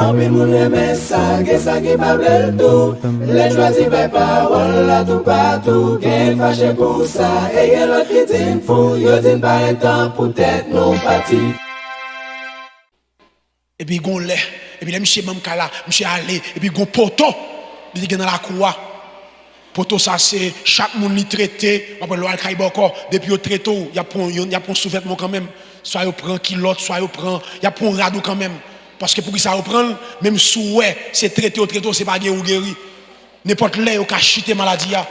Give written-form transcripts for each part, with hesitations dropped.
En pile moun reme ça, que ça qui pas bel tout. Les choisis par parole là tout partout. Qu'est fâché pour ça, et y'a l'autre qui dit fou. Yo dit pas un temps pour tête non parti. Et puis gon lait, et puis là monsieur même kala, monsieur allé, et puis gon poto, il dit dans la cour. Poto ça c'est chaque monde li traité, après l'oral kay boko, depuis au traité, y a pon sous-vêtement quand même. Soit yo prend kilote, soit yo prend, y a pon radou quand même. Parce que pour que ça reprenne, même sous ouais, c'est traité, c'est pas guéri ou guéri. N'importe là yo ka chiter maladie a.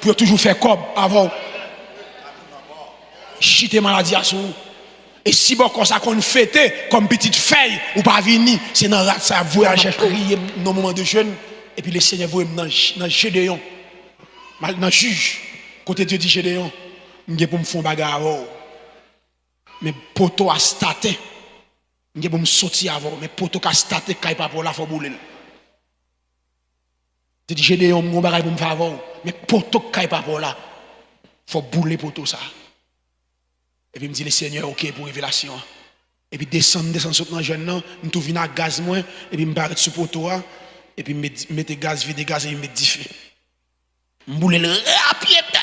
Pour toujours faire cob avant. Chiter maladie a sous. Et si bon comme ça qu'on fête comme petite feuille ou pas venir, c'est dans rat ça voyager prier dans moment de jeûne et puis le Seigneur voit dans Gédéon. Dans juge côté Dieu dit Gédéon, m'gé pour me faire bagarre avant. Mais poto a staté. M'gé pour me sortir avant, mais poto a staté kay pas pour la faut bouler. Tu dis Gédéon mon bagarre pour me faire avant, mais poto kay pas pour là. Faut bouler poto ça. Et puis, il me dit, le Seigneur, ok, pour révélation. Et puis, descendre sur le jeune, je trouve un gaz moins, et puis, je me barre sur le poteau, et puis, je mets gaz, vide gaz, et je mets 10 feux. Je boule le rapide.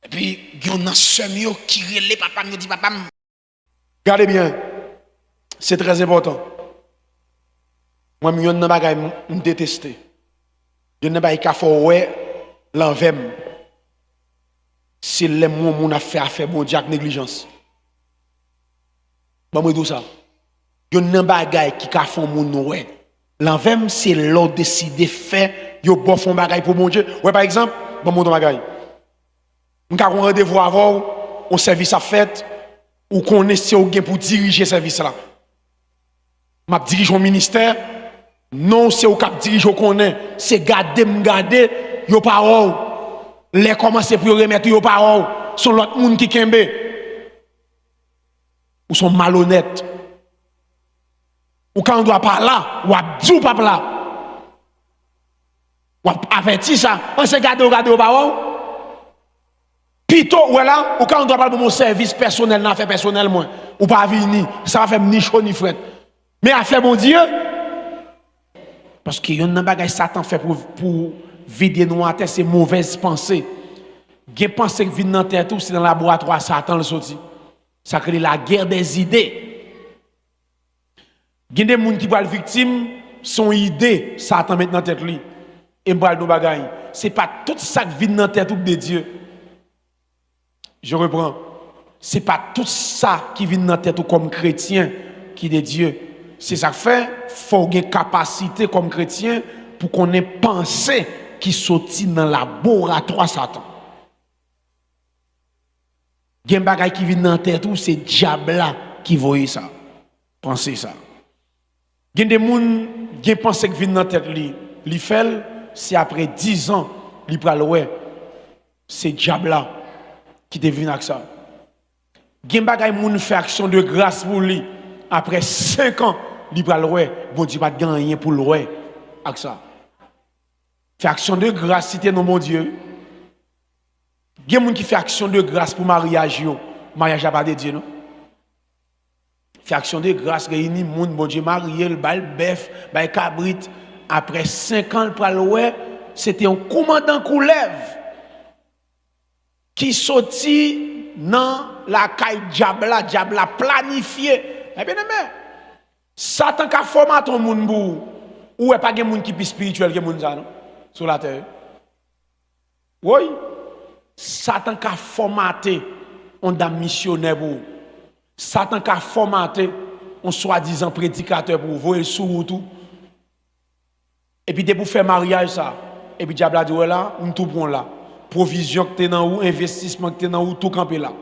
Et puis, il y a un semi qui relève papa, me dit, papa. Regardez bien, c'est très important. Moi, je ne sais pas me détester. Je ne sais pas qu'il faut l'envers. C'est le moment où on a fait bon Dieu avec négligence. Bon, moi, tout ça. Il y a un bagay qui a fait mon ouais. L'envers, c'est l'autre décider de faire, il y a bon fond bagay pour mon Dieu. Ouais, par exemple, bon, mon bagay. On a un rendez-vous avant, on service à fait, ou qu'on est pour diriger ce service-là. Je dirige au ministère, non, c'est au cap dirige au qu'on est, c'est garder, il y a pas. Les commencer pour remettre aux paroles sont l'autre monde qui kembe ou sont malhonnêtes ou quand on doit pas là ou abdou pas là ou averti ça on se garder aux paroles plutôt ou là ou quand on doit parler de mon service personnel n'a fait personnel moins ou pas venir ça va faire ni chaud ni fret mais à faire mon Dieu parce que y a un bagage Satan fait pour vider nous en tête c'est mauvaises pensées. Gen pensée qui vient dans tête c'est dans le laboratoire Satan le sorti. Ça crée la guerre des idées. Gen des gens qui vont victime son idée Satan met dans tête lui. Et m'bral nou bagay. C'est pas tout ça qui vient dans tête de Dieu. Je reprends. C'est pas tout ça qui vient dans tête comme chrétien qui de Dieu. C'est ça que fait faut une capacité comme chrétien pour qu'on ait pensé qui sorti dans le laboratoire Satan. Il y a un bagage qui vient dans la tête, c'est le diable qui voit ça. Pensez ça. Il y a des gens qui pensent que vient dans la tête, li fait, c'est après 10 ans, li pral ouais, c'est le diable qui devine avec ça. Il y a un bagage qui fait action de grâce pour lui, après 5 ans, li pral ouais, bon Dieu pas gagner pour le ouais, avec ça. Fait action de grâce, si t'es non mon Dieu. Il y a des gens qui font action de grâce pour mariage. Mariage n'a pas de Dieu, non? Fait action de grâce, réunit moun, bon Dieu, marié, le bal bœuf, bal cabrit. Après 5 ans, le praloué, c'était un commandant Koulev qui sortit dans la caille diabla planifié. Eh bien, aimé, Satan a formaté ton moun bou. Ou est pas de moun qui est spirituel que moun ça, non? Sur la terre. Oui. Satan a formaté un dame missionnaire pour Satan a formaté un soi-disant prédicateur pour vous et sous tout. Et puis, pour faire mariage, ça. Et puis, diable a dit, là, on tout bon là. Provision que tu es dans ou, investissement que tu es dans ou, tout camper là.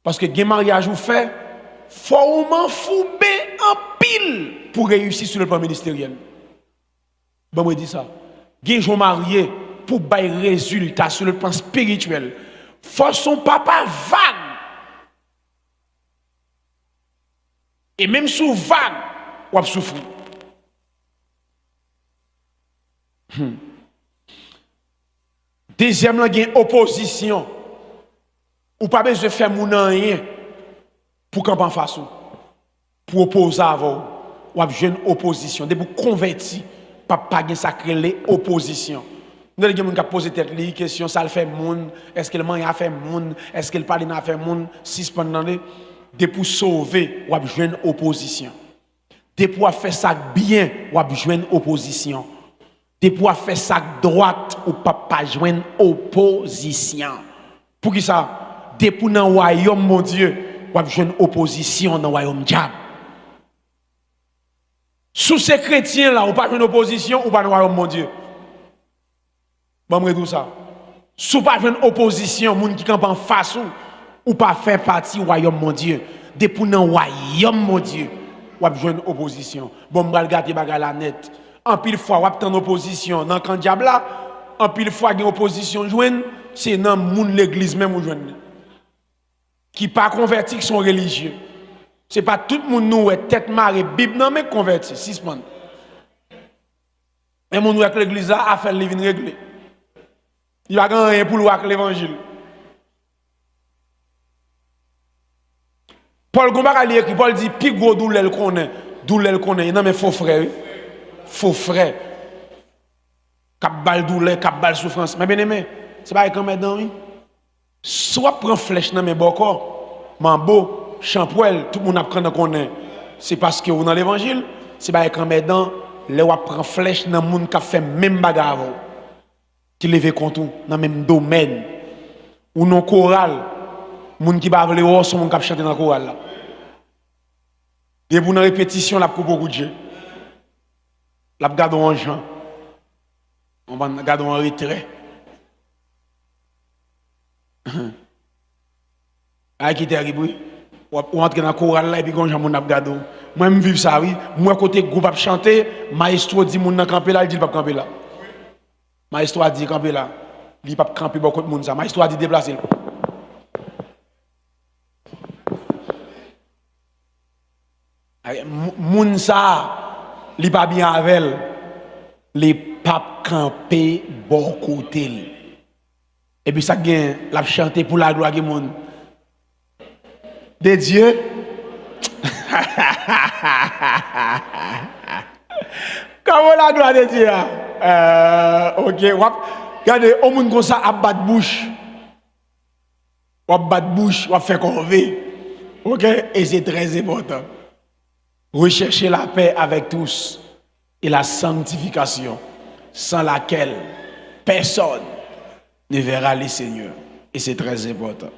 Parce que, le mariage vous fait, faut m'en fouber en pile pour réussir sur le plan ministériel. Bon, moi, dis ça. Gen gens mariés pour bailler résultat sur le plan spirituel. Faut son papa vague. Et même sous vague, on va souffrir. Deuxième, il y a une opposition. Ou pas besoin de faire mon rien pour qu'on en fasse. pour opposer avant, ou à une opposition, de pour convertir, pas sacré les oppositions. Nous avons des gens qui posent des questions, ça le fait moun, est-ce qu'il mange à faire moun, est-ce qu'il parle à faire moun, si pendant de pour sauver ou à une opposition. De pour faire ça bien ou à une opposition. De pour faire ça droite ou pas joindre opposition. Pour qui ça? De pour dans le royaume mon Dieu, ou à une opposition dans le royaume diable. Sous ces chrétiens là, ou pas une opposition ou pas dans le royaume mon Dieu. Bon, tout ça. Sous pas une opposition, moun qui campe en face ou pas faire partie du royaume mon Dieu. Depuis dans le royaume mon Dieu, ou a une opposition. Bon, m'gal gâter bagarre la net. En pile fois, ou a en opposition dans camp diable là, en pile fois une opposition joine, c'est dans moun l'église même ou joine. Qui pas converti qui sont religieux. C'est pas tout le monde nous est tête marée Bible non mais converti, six man. Mais mon nous avec l'église là a fait les vins régler. Il va gagner rien pour l'évangile. Paul Gomba a écrit, Paul dit, plus gros douleur le connaît, non mais faux frère, cap bal douleur, cap bal souffrance, mais bien aimé, c'est pas comme maintenant, oui. Soit prend flèche dans mes bocaux, mambo, champoil, tout le monde apprend qu'on connaît, c'est parce que vous dans l'évangile, c'est pas comme maintenant, les ou prend flèche dans le monde qui a fait même bagarre avant, qui lève contre dans le même domaine, ou non choral. Moun qui va vle ou son moun qui chanter dans chorale là. Et pour une répétition la coupe beaucoup de Dieu. La garde en Jean. On va garder en retrait. Ay qui terrible. Ou entrer dans chorale là et puis gonjan moun ap garde. Moi me vivre ça oui. Moi côté groupe ap chanter, maestro dit moun nan camper là, il dit pas camper là. Maestro a dit camper là. Il pas camper beaucoup de moun ça. Maestro a dit déplacer. Moun sa li pas bien avec les papes campé bon côté et puis ça gagne la chanter pour la gloire du monde de Dieu. Comment la gloire de Dieu OK regardez au monde comme ça à battre bouche ou faire corvée. OK et c'est très important. Recherchez la paix avec tous et la sanctification, sans laquelle personne ne verra le Seigneur. Et c'est très important.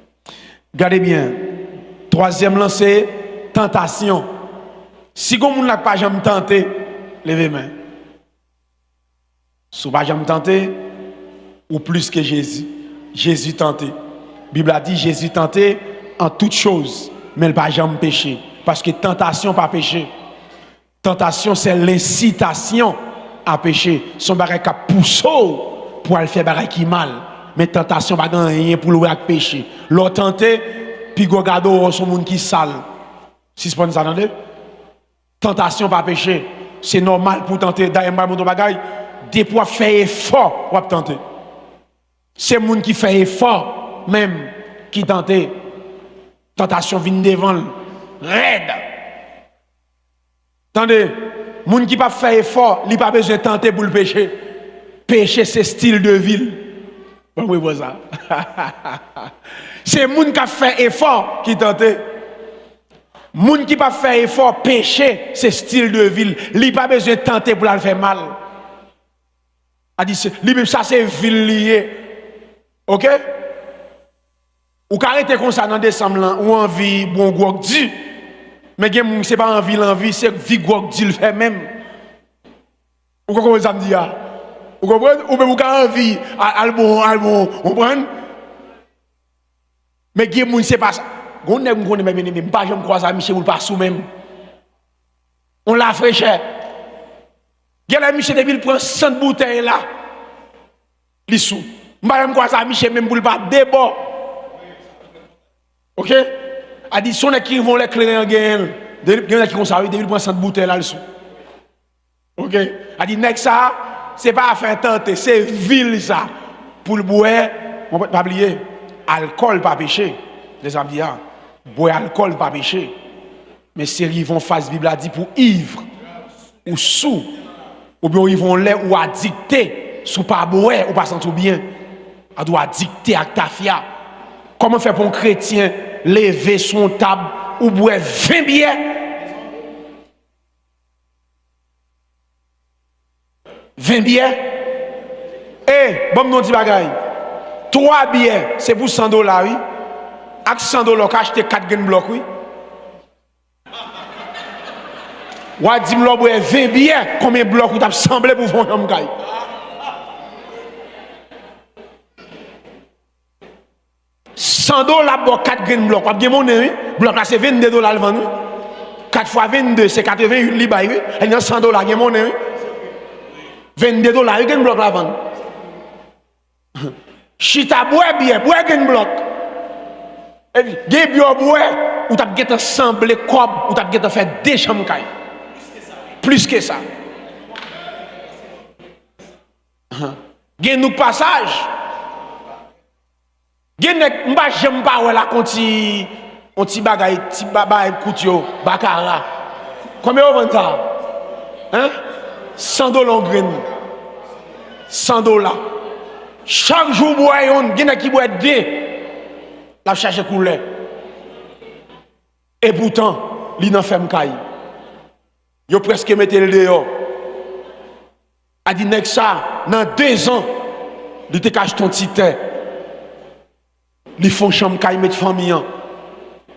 Regardez bien. Troisième lancé, tentation. Si vous n'avez pas jamais tenté, levez main. Si vous n'avez pas jamais tenté, ou plus que Jésus. Jésus tenté. La Bible a dit Jésus tenté en toutes choses, mais il n'a pas jamais péché. Parce que tentation pas péché. Tentation c'est l'incitation à pécher. Son bagage qui pousse pour aller faire bagage qui mal. Mais tentation pas rien pour le péché. L'autre tenté puis regarde son monde qui sale. Si c'est pas ça entendez? Tentation pas péché. C'est normal pour tenter d'ailleurs mon bagage des pour faire effort pour tenter. C'est monde qui fait effort même qui tente. Tentation vient devant raide. Attendez, moun qui pas fait effort, il pas besoin de tenter pour le péché. Péché c'est style de vie. Bon oui pour ça. C'est moun qui a fait effort qui tente. Moun qui pas fait effort, péché c'est style de vie. Il pas besoin de tenter pour le faire mal. A dit ça c'est ville lié. OK? Ou arrêter comme ça dans décembre ou envie bon gros dit mais gen c'est pas envie l'envie c'est vie gros dit le fait même ou comment ça me dit vous comprenez ou même vous envie al bon comprendre mais gen c'est pas ça gon nèg m'konne même pas jamais croire ça Michel ou pas sous même on l'a fraîcheur gen la Michel depuis il prend 100 bouteilles là li sous pas jamais croire ça Michel même pour pas débord. OK? A dit son qui vont les clés en gain. Des qui conservent depuis prendre 100 bouteilles là dessous. OK? A dit nèg ça c'est pas à faire tenter, c'est ville ça. Pour le boire, on peut pas oublier alcool pas péché. Les amis boire alcool pas péché. Mais c'est ils vont face Bible a dit pour ivre ou sous ou bien ils vont l'air ou addicté sous pas boire ou pas sentir bien. A doit dicter à ta fia. Comment faire pour un chrétien lever son table ou boire 20 bières? 20 bières? Eh, bon, nous dit bagaille. 3 bières, c'est pour 100 $, oui. Avec 100 $, acheter 4 gain blocs, oui. Ou a dit, m'lo boire 20 bières, combien de blocs vous avez semblé pour faire un gaille? $100 pour 4 grains blocs. Vous avez monnaie, oui? Bloc là, c'est $22 le vendre. 4 fois 22, c'est 88 libas, oui? Il y a $100, vous avez monnaie, oui? $22, oui, grain bloc là vendre. Chita bois bien, bois grain bloc. Et puis, bien bois, ou t'as gagné semblé comme, ou t'as gagné fait des chambres. Plus que ça. Gain nous passage. Genek mba j'aime pas la conti bagay ti baba koutio bakara. Combien on vend ça? Hein? $100 grain. $100. Chaque jour bois yon genek qui boit deux. La chercher couleur. Et pourtant, li nan ferme kay. Yo presque mette le dehors. A dit nek ça dans 2 ans, li te cache ton titre. Li font chambre kay met famille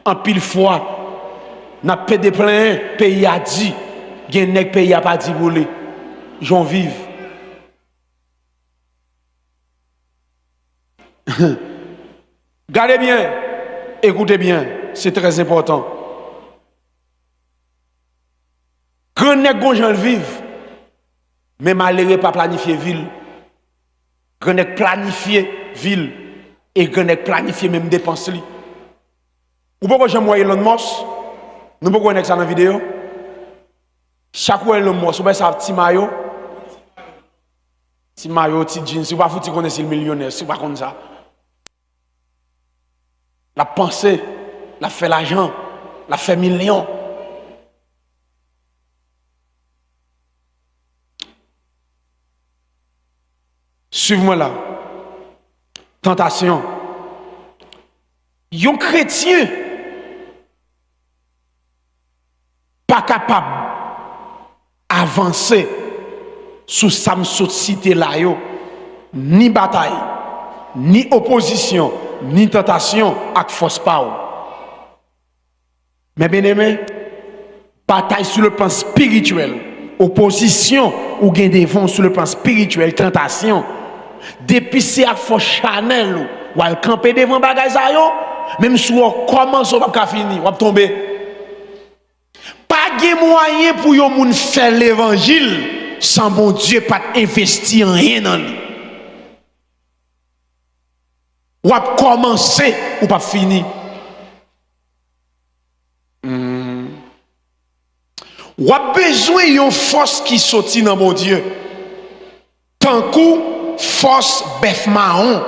en pile fois n'a pas de plein pays a dit gen nèg pays a pas dit voler j'en vive. Gardez bien, écoutez bien, c'est très important. Grand nèg gon j'en vive mais malheureux pas planifier ville. Grand nèg planifier ville et grand nèg planifier même dépenses li. Ou pourquoi j'aime Elon Musk? Nous pouvons connaître ça dans la vidéo. Chaque fois Elon Musk, vous savez petit maillot, petit jeans, si vous pas foutu connaître le millionnaire, si vous pas comme ça. La pensée, la fait l'argent, la fait million. Suivez-moi là. Tentation. Un chrétien pas capable d'avancer sous sa cité là, ni bataille, ni opposition, ni tentation avec force pas. Mais bien aimé, bataille sur le plan spirituel, opposition ou gain devant sur le plan spirituel, tentation. Depuis c'est à force Chanel ou à camper devant bagay sa yo, même si on commence on pas finir, on va tomber. Pas de moyen pour yon moun faire l'évangile sans bon Dieu pas investir en rien dans lui. Ou va commencer ou pas finir. Ou a besoin yon force qui sorti dans mon Dieu. Tant coup force bœuf marron,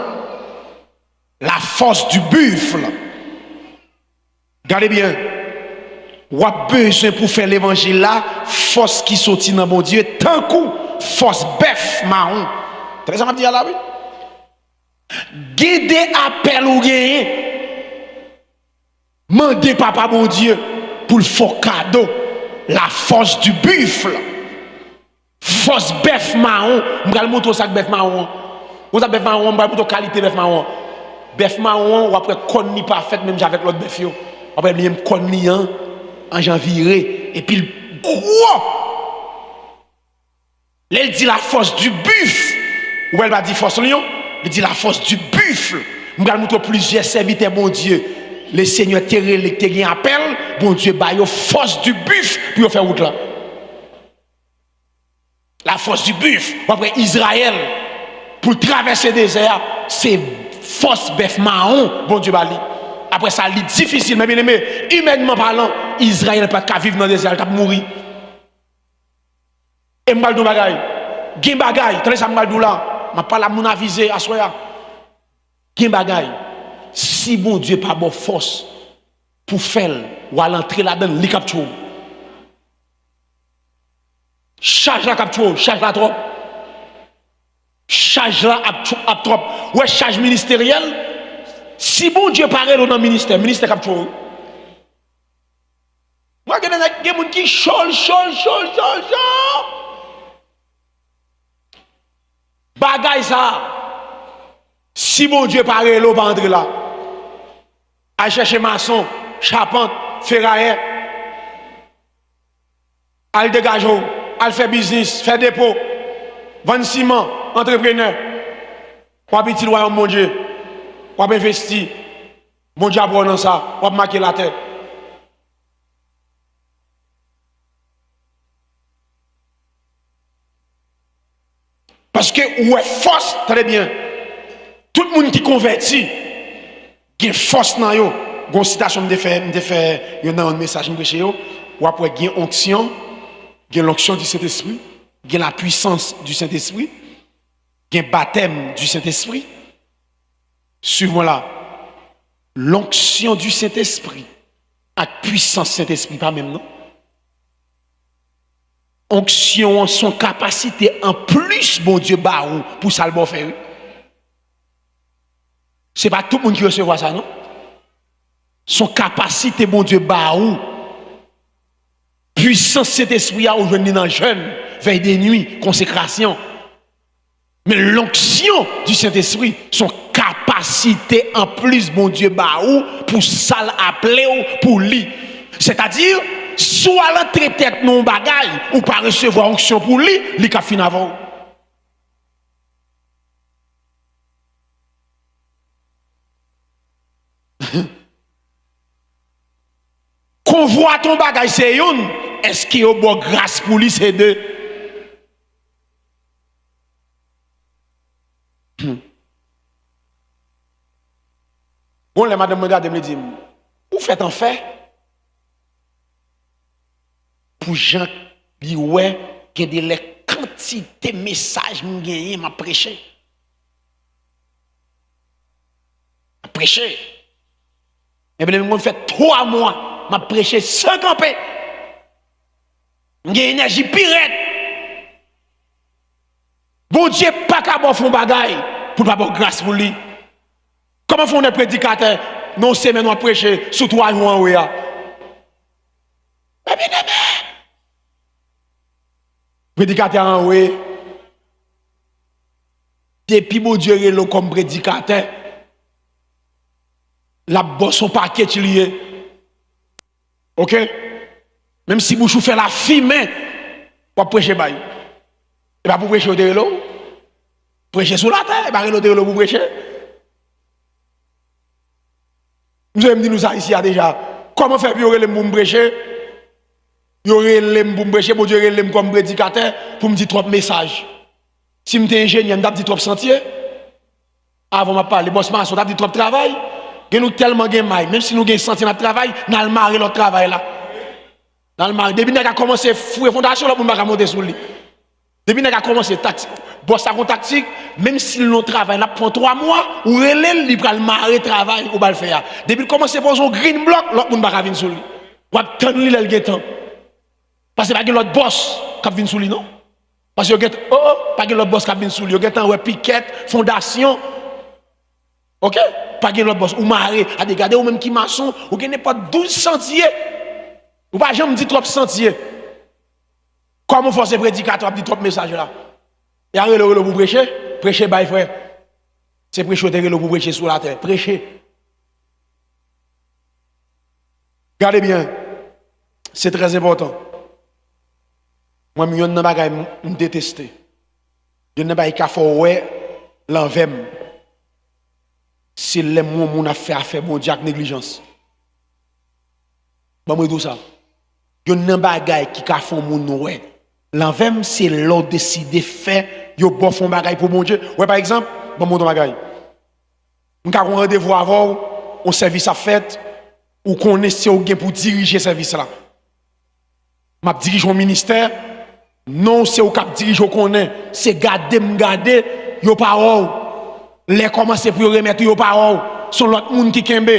la force du buffle. Regardez bien. Ou a besoin pour faire l'évangile là, force qui sortit dans mon Dieu, tant coup force bœuf marron. Très ça m'a dit là oui. Guider appel ou gagner. Mandez papa mon Dieu pour le faux cadeau, la force du buffle. Force bœuf marron, m'gal moto ça bœuf marron. Vous avez bœuf marron, m'gal moto qualité bœuf marron. Bœuf marron ou après conni parfait même avec l'autre bœuf yo. Après bien conni en janvier et puis gros. Elle dit la force du buffle ou elle va dire force lion, elle dit la force du buffle. M'gal moto plusieurs serviteurs bon Dieu. Le Seigneur terre te gen appel, bon Dieu ba yo force du buffle pour faire route là. La force du buffle, après Israël, pour traverser le désert, c'est force bœuf marron, bon Dieu bali. Après ça, c'est difficile, mais bien aimé, humainement parlant, Israël pas qu'à vivre dans le désert, il a mourir. Et m'bal dou bagay, gen bagay, tenez ça m'bal dou là, m'a pas la moun avisé à soya. Gen bagay, si bon Dieu pas bon force pour faire ou à l'entrée là-dedans, les capture. Charge la capture, charge la trop. Charge la à trop. Ouais, charge ministérielle. Si bon Dieu paraît dans le ministère capture. Moi, il y a des gens qui chol. Bagay ça. Si bon Dieu paraît, l'eau va entrer là. À chercher maçon, charpente, ferrailleur. À le dégager, à le faire business, faire dépôt, vendre ciment, entrepreneur. Pas petit royaume, mon Dieu. Pas investir. Mon Dieu apprend dans ça. Pas marquer la terre. Parce que, ouais, force, très bien. Tout le monde qui convertit, il y a force dans yo. Gon citation me fait un message me prêcher yo, ou après il y a onction, il y a l'onction du Saint-Esprit, il y a la puissance du Saint-Esprit, il y a baptême du Saint-Esprit. Suivons là. L'onction du Saint-Esprit avec puissance Saint-Esprit pas même non. Onction son capacité en plus bon Dieu baou pour ça le bon faire. C'est pas tout le monde qui recevra ça, non? Son capacité, bon Dieu, baou. Puissance cet esprit a aujourd'hui dans jeune, veille des nuits, consécration. Mais l'onction du Saint-Esprit, son capacité en plus, bon Dieu, baou, pour ça l'appeler pour lui. C'est-à-dire, soit l'entrée tête non bagaille, ou pas recevoir onction pour lui, il a fini avant. Qu'on voit ton bagage, c'est une. Est-ce qu'il y a bon grâce pour lui, c'est deux? Bon, les madame me dit, vous faites en fait pour gens qui ouais, qui ont des quantités de messages que j'ai m'a prêché. Prêcher. Et bien, je fait 3 mois, m'a prêché sans camper. J'ai une énergie pirate. Bon Dieu, pas qu'à bon fond bagaille pour pas avoir grâce pour lui. Comment font les prédicateurs? Non, c'est maintenant prêcher sous 3 mois en ouya. Mais bien aimé. Prédicateur en oué. Depuis bon Dieu est là comme prédicateur. La bosse son paquet lié. OK? Même si vous fait la fumée, pour prêcher bail. Et pas pour prêcher au l'eau. Prêcher sous la terre, et pas au l'eau pour prêcher. Nous avons dit nous ça ici déjà. Comment faire pour les pour prêcher? Il y aurait les pour prêcher, pour dire les comme prédicateur pour me dire trop de messages. Si je suis ingénieur, je dis trop de sentier. Avant de parler, boss maçon, je dis trop de travail. Nous tellement de maille, même si nous avons senti notre travail, nous allons marrer notre travail là. Dans le marrer. Depuis que nous avons commencé à fouiller fondation, nous allons monter sur lui. Depuis que nous avons commencé à tactique, boss à tactique, même si nous travaillons, nous prend 3 mois, ou relève, il va le marrer travail, ou va le faire. Depuis que nous commencé à poser un green block, l'autre monde va venir sur lui. Ou va attendre lui le temps. Parce que pas que l'autre boss qui vient sur lui, non? Parce que pas que l'autre boss qui vient sur lui, il y a un piquette, fondation. OK? Pas que l'autre boss, ou marrer, à regarder, ou même qui maçon, ou qui n'est pas 12 sentiers. Ou pas jamais dit trop sentiers. Comment force prédicateur dit trop messages là? Et à le pour prêcher, prêcher by frère. C'est prêcher au pour prêcher sur la terre, prêcher. Regardez bien. C'est très important. Moi, je ne pas me détester. Je ne pas faire l'envers. C'est les mots qu'on a fait affaire bon Dieu avec négligence. Bon, moi, tout ça. Je ne pas qui a fait mon ouais. L'envers, c'est l'autre décidé faire. Yo bon fond bagaille pour mon Dieu. Ouais, par exemple, bon mon bagaille. On a un rendez-vous avant, on service à fait, ou qu'on essaie pour diriger ce service là. Je dirige au ministère. Non, c'est au cap dirige qu'on est. C'est garder, yo parole. Les commencer pour remettre yo parole. Sont l'autre monde qui kembe.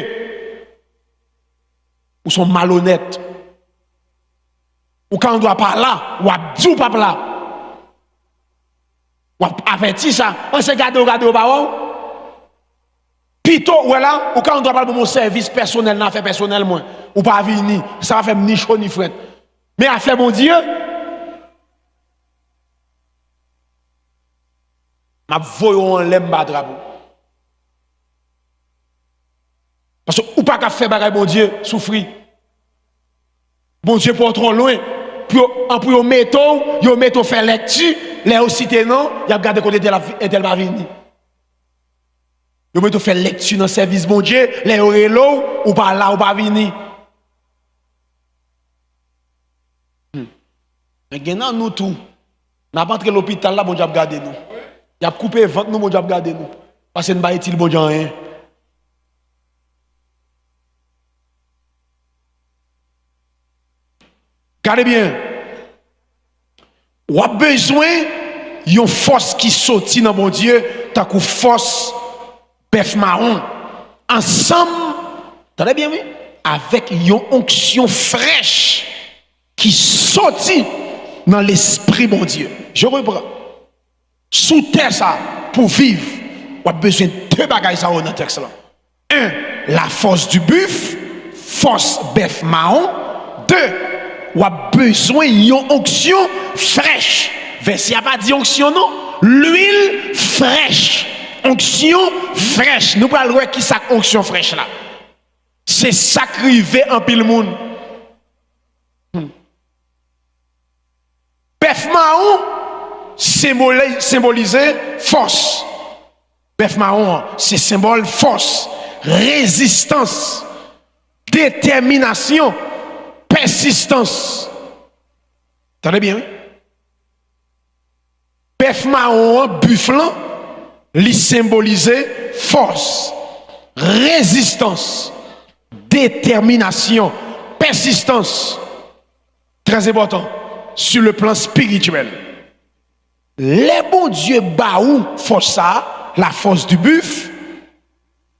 ou sont malhonnêtes. Ou quand on doit pas là, ou a dit ou pas là. Ou a averti ça, on se garde au baron. Plutôt, voilà, ou quand on doit parler de mon service personnel, n'a fait personnel moins, ou pas venir, ça va faire ni chaud ni fret. Mais à faire mon Dieu, m'a voyons en l'aime bas drapeau. Parce que ou pas qu'à faire bagaille mon Dieu, souffrir. Bon Dieu pour trop loin, pour yo metto faire lecture, les aussi non, y a regardé côté de elle va venir. Yo metto faire lecture dans service bon Dieu, les relo ou pas là ou pas venir. Mais maintenant nous tout, n'a pas entré l'hôpital là bon Dieu a regardé nous. Il a coupé ventre nous bon Dieu a regardé nous. Parce que nous pas utile bon Dieu rien. Regardez bien. Ou a besoin d'une force qui sortit dans mon Dieu, tant que force bœuf marron. Ensemble, attendez bien, oui, avec une onction fraîche qui sortit dans l'esprit, mon Dieu. Je reprends. Sous terre, ça, pour vivre, on a besoin de deux bagages dans le texte là. Un, la force du buffle, force bœuf marron. Deux, on a besoin d'une onction fraîche. Verset n'a pas dit onction, non? L'huile fraîche. Onction fraîche. Nous parlons de qui ça onction fraîche là. C'est sacrifié en pile monde. Bœuf marron symbolisé force. Bœuf marron, c'est symbole force, résistance, détermination, persistance. Attendez bien, oui? Bœuf marron, bufflant, lui symboliser force, résistance, détermination, persistance. Très important sur le plan spirituel. Les bons dieux baou force ça, la force du buffle,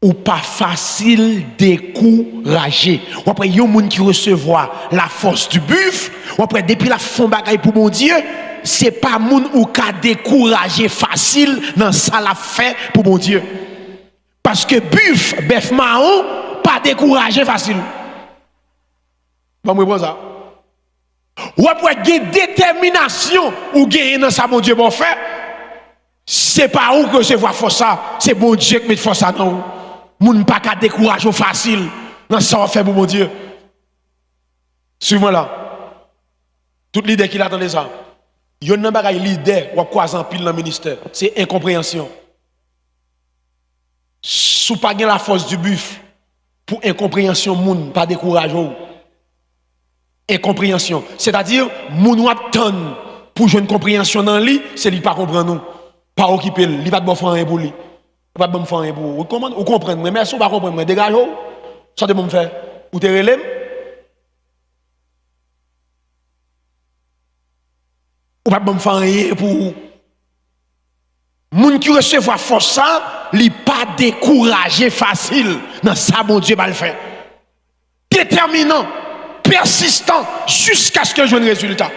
ou pas facile décourager. Ou après, il y a un monde qui recevoir la force du buffle, ou après, depuis la fond bagaille pour mon Dieu, c'est pas moun ou ka décourager facile dans ça la fait pour mon Dieu. Parce que bœuf marron, pas décourager facile. Bon, moi, ça. Ou après, une détermination ou gagner dans ça, mon Dieu, bon fait. C'est pas où que je vois force ça, c'est bon Dieu qui met force ça dans vous. Moun pas qu'à décourager facile dans ça on fait pour mon Dieu. Suivez-moi là. Tout leader qui l'attendait ça. Yon nan bagay leader ou croise en pile dans le ministère, c'est incompréhension. Sous pas la force du buffle pour incompréhension moun pas décourager. Incompréhension, c'est-à-dire moun ou attend pour jouer une compréhension dans lui, c'est lui pas comprendre nous. Pas occuper, il va pas faire rien pour lui. Pas bon faire rien pour vous. Vous comprenez, mais merci, vous pas comprendre, mais dégagez-vous. Ça de bon faire. Ou te relève. Ou pas bon faire rien pour vous. Moun qui recevoir force ça, il pas découragé facile. Dans ça, mon Dieu va le faire. Déterminant, persistant, jusqu'à ce que je ait un résultat.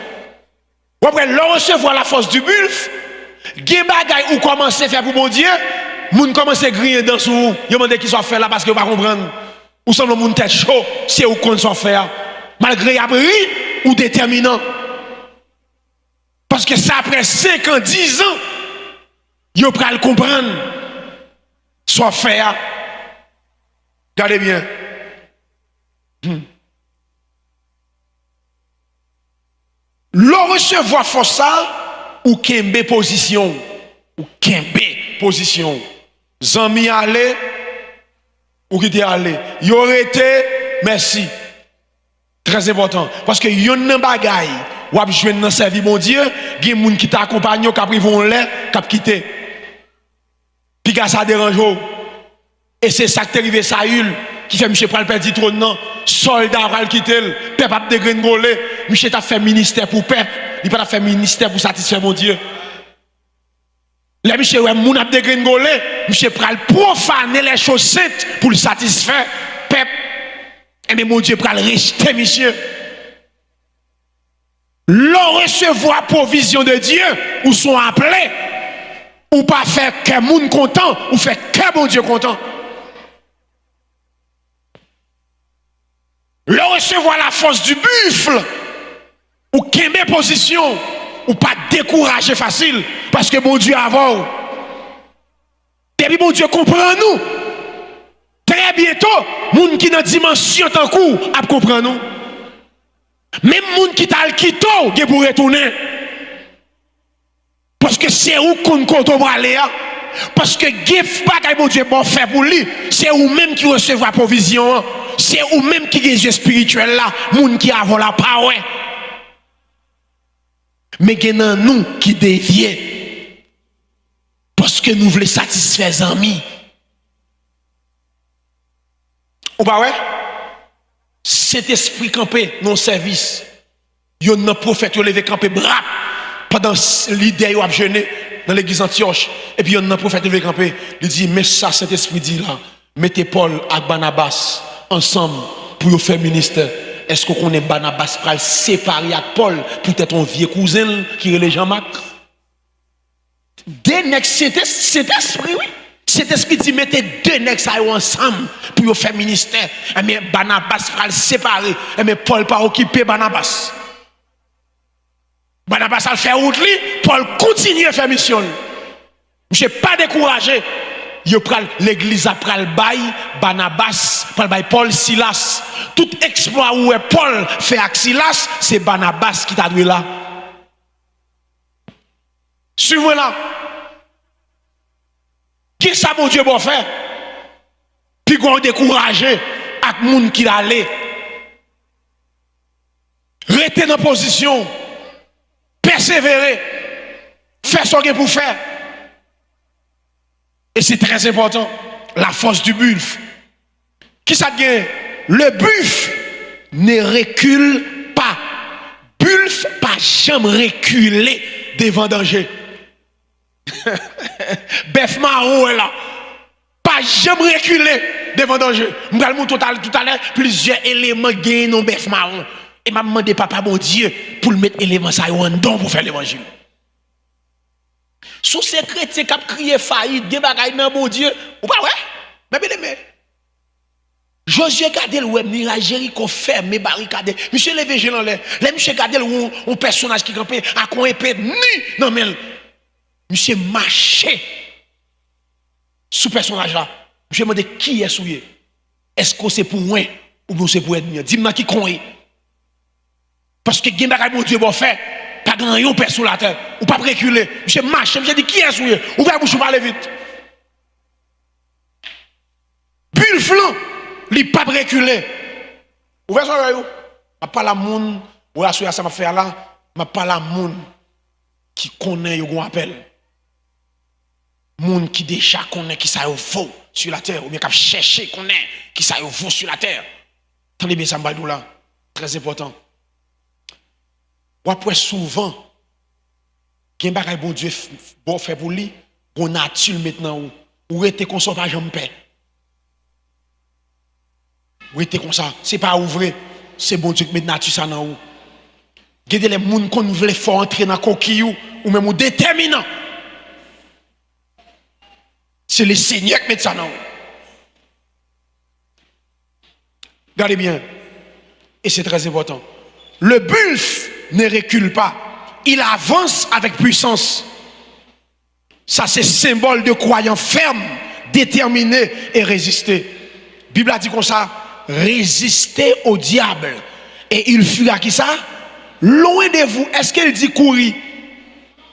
Ou après, le recevoir la force du buffle, gen bagay ou commencer à faire pour mon Dieu, moun commence à griller dans sou, yo demande qui soit fait là parce que pas comprendre. Ou semble moun tête chaud, c'est ou qu'on soit faire. Malgré appris ou déterminant. Parce que ça après 5 ans, 10 ans, yo pral comprendre. Soit faire. Regardez bien. Le recevoir force ça ou kembe position ou kembe position zami aller ou qui t'est allé y aurait été merci très important parce que yon nan bagay ou ap joindre dans servir mon Dieu gen moun qui t'accompagne qui pris vont l'air qui quitter puis ça dérange et c'est ça qui est arrivé Saül qui fait monsieur pral perdre trône non soldat pral quitter peuple a dégringoler monsieur t'a fait ministère pour peuple il pas fait ministère pour satisfaire mon Dieu. Les monsieur ouais moun a dégringolé, monsieur pral profaner les chaussettes pour le satisfaire peuple. Et bien, mon Dieu, pour le rejeter, monsieur. L'on recevoir provision de Dieu, ou sont appelés, ou pas faire que monde content, ou faire que mon Dieu content. L'on recevoir la force du buffle, ou qu'aimer position, ou pas décourager facile, parce que mon Dieu avant. Depuis mon Dieu comprend nous. Très bientôt, moun qui dans dimension tant coup, a comprendre nous. Même moun qui t'a le quitté, il pour retourner. Parce que c'est où qu'on compte aller. Parce que gif pas que mon Dieu bon fait pour lui, c'est ou même qui recevra provision, c'est ou même qui est spirituel là, moun qui a la parole. Mais il y a nous qui dévions parce que nous voulons satisfaire les amis. Ou pas ouais? Cet esprit campé non service. Yon nan prophète yon levé campé bras pendant l'idée yon a jeûné dans l'église Antioche et puis yon nan prophète levé campé, il dit mais ça cet esprit dit là, mettez Paul et Barnabas ensemble pour yon faire ministère. Est-ce qu'on connaît Barnabas pour séparer avec Paul peut-être un vieux cousin qui est le Jean-Marc? Deux nègres cet esprit oui. Cet esprit dit mettez deux nègres ensemble pour faire ministère. Mais Barnabas va le séparer. Mais Paul pas occuper Barnabas. Barnabas a le faire route, Paul continue à faire mission. Je ne suis pas découragé. L'église a pris le bail, Barnabas, Paul, Silas. Tout exploit où Paul fait avec Silas, c'est Barnabas qui t'a doué là. Suivez là. Qui ça mon Dieu va faire? Puis qu'on découragé avec les gens qui allait. Restez dans position. Persévérer. Faire ce qu'il y a pour faire. Et c'est très important. La force du buffle. Qui ça gagne? Le buffle ne recule pas. Buffle pas jamais reculer devant danger. Bœuf marron là. Pas jamais reculer devant danger. Je vais vous tout à l'heure plusieurs éléments gagnent dans bœuf marron. Et m'a demandé papa mon Dieu pour le mettre élément ça en don pour faire l'évangile. Sous ces chrétiens qui ont crié faillite, des bagailles dans mon Dieu, ou pas ouais? Mais bien aimé. Josué Gadel ouais mirage Jéricho fermé barricade. Monsieur levé dans l'air. Là monsieur Gadel ou un personnage qui campait à quoi épée ni non mais monsieur marché sous personnage là. Je me demande qui est souillé. Est-ce que c'est pour moi ou bien c'est pour être mieux? Dis-moi qui connaît. Parce que gen bagay mon Dieu bon fait, pas grand yon père sur la terre, ou pas reculer. Monsieur marche, monsieur dit qui est souillé? Ouvrez bouche parler vite. Puis le flanc, li pas reculer. Ouvrez son oreille. M'a pas la moun, ou la souillé ça m'a fait là, m'a pas la moun qui connaît yon appel. Moun qui déjà connaît qui ça vaut sur la terre ou bien qui chercher connaît qui ça vaut sur la terre. Attendez bien ça m'baldou là, très important. Ou après souvent, gen bagay bon Dieu bon fait pour lui, bon nature maintenant ou était comme ça pas jamais paix. Ou était comme ça, c'est pas ouvrir, c'est bon Dieu qui met nature ça dans ou. Gen les moun qu'on veut faire entrer dans coquille ou même ou déterminant. C'est le Seigneur qui met ça dans ou. Regardez bien. Et c'est très important. Le buffle ne recule pas. Il avance avec puissance. Ça, c'est symbole de croyants fermes, déterminés et résister. La Bible a dit comme ça, résister au diable. Et il fuit à qui ça? Loin de vous. Est-ce qu'elle dit courir?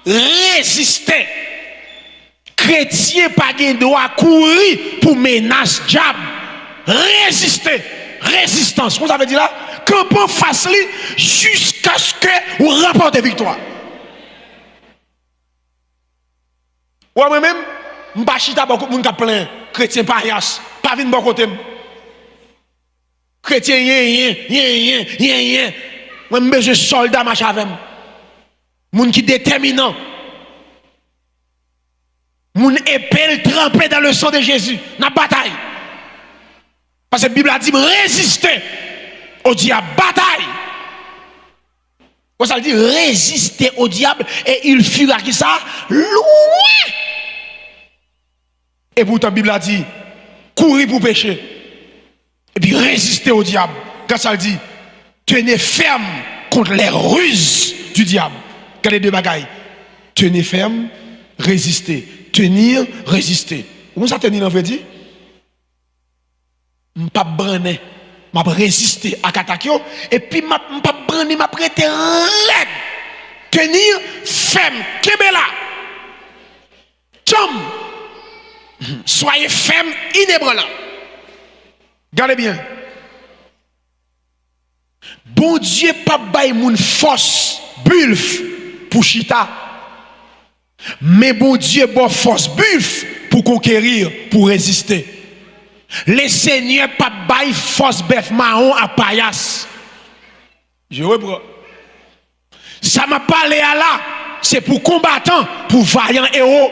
Résister. Chrétien pas de droit courir pour menacer diable. Résister. Résistance. Vous avez dit là? Campant face jusqu'à ce que vous remportez victoire. Ou moi-même, je ne suis pas beaucoup de monde qui plein. Chrétien parias, pas vinn bon côté. Chrétien, moi, je besoin de soldats, marche avec moi. Moun qui déterminant. Moun épée trempée dans le sang de Jésus. Dans la bataille. Parce que la Bible a dit résister. au diable, bataille. Quoi ça veut dire résister au diable et il fuira qui ça? Loin. Et pourtant la Bible a dit courir pour pécher. Et puis résister au diable. Quand ça dit tenez ferme contre les ruses du diable. Quel est deux bagailles? Tenez ferme, résister. Tenir, résister. Comment ça tenir en fait dit? M'pas braner, m'a résister à Katakio et puis m'a braner, m'a prêter raide. Tenir ferme, kebela. Tom. Soyez ferme, inébranlable. Regardez bien. Bon Dieu pas bail moun force bulf pour chita. Mais bon Dieu bon force bulf pour conquérir, pour résister. Les seigneurs pas bail force bœuf marron à paillasse. Je reprends. Ça m'a parlé à là, c'est pour combattants, pour vaillants héros.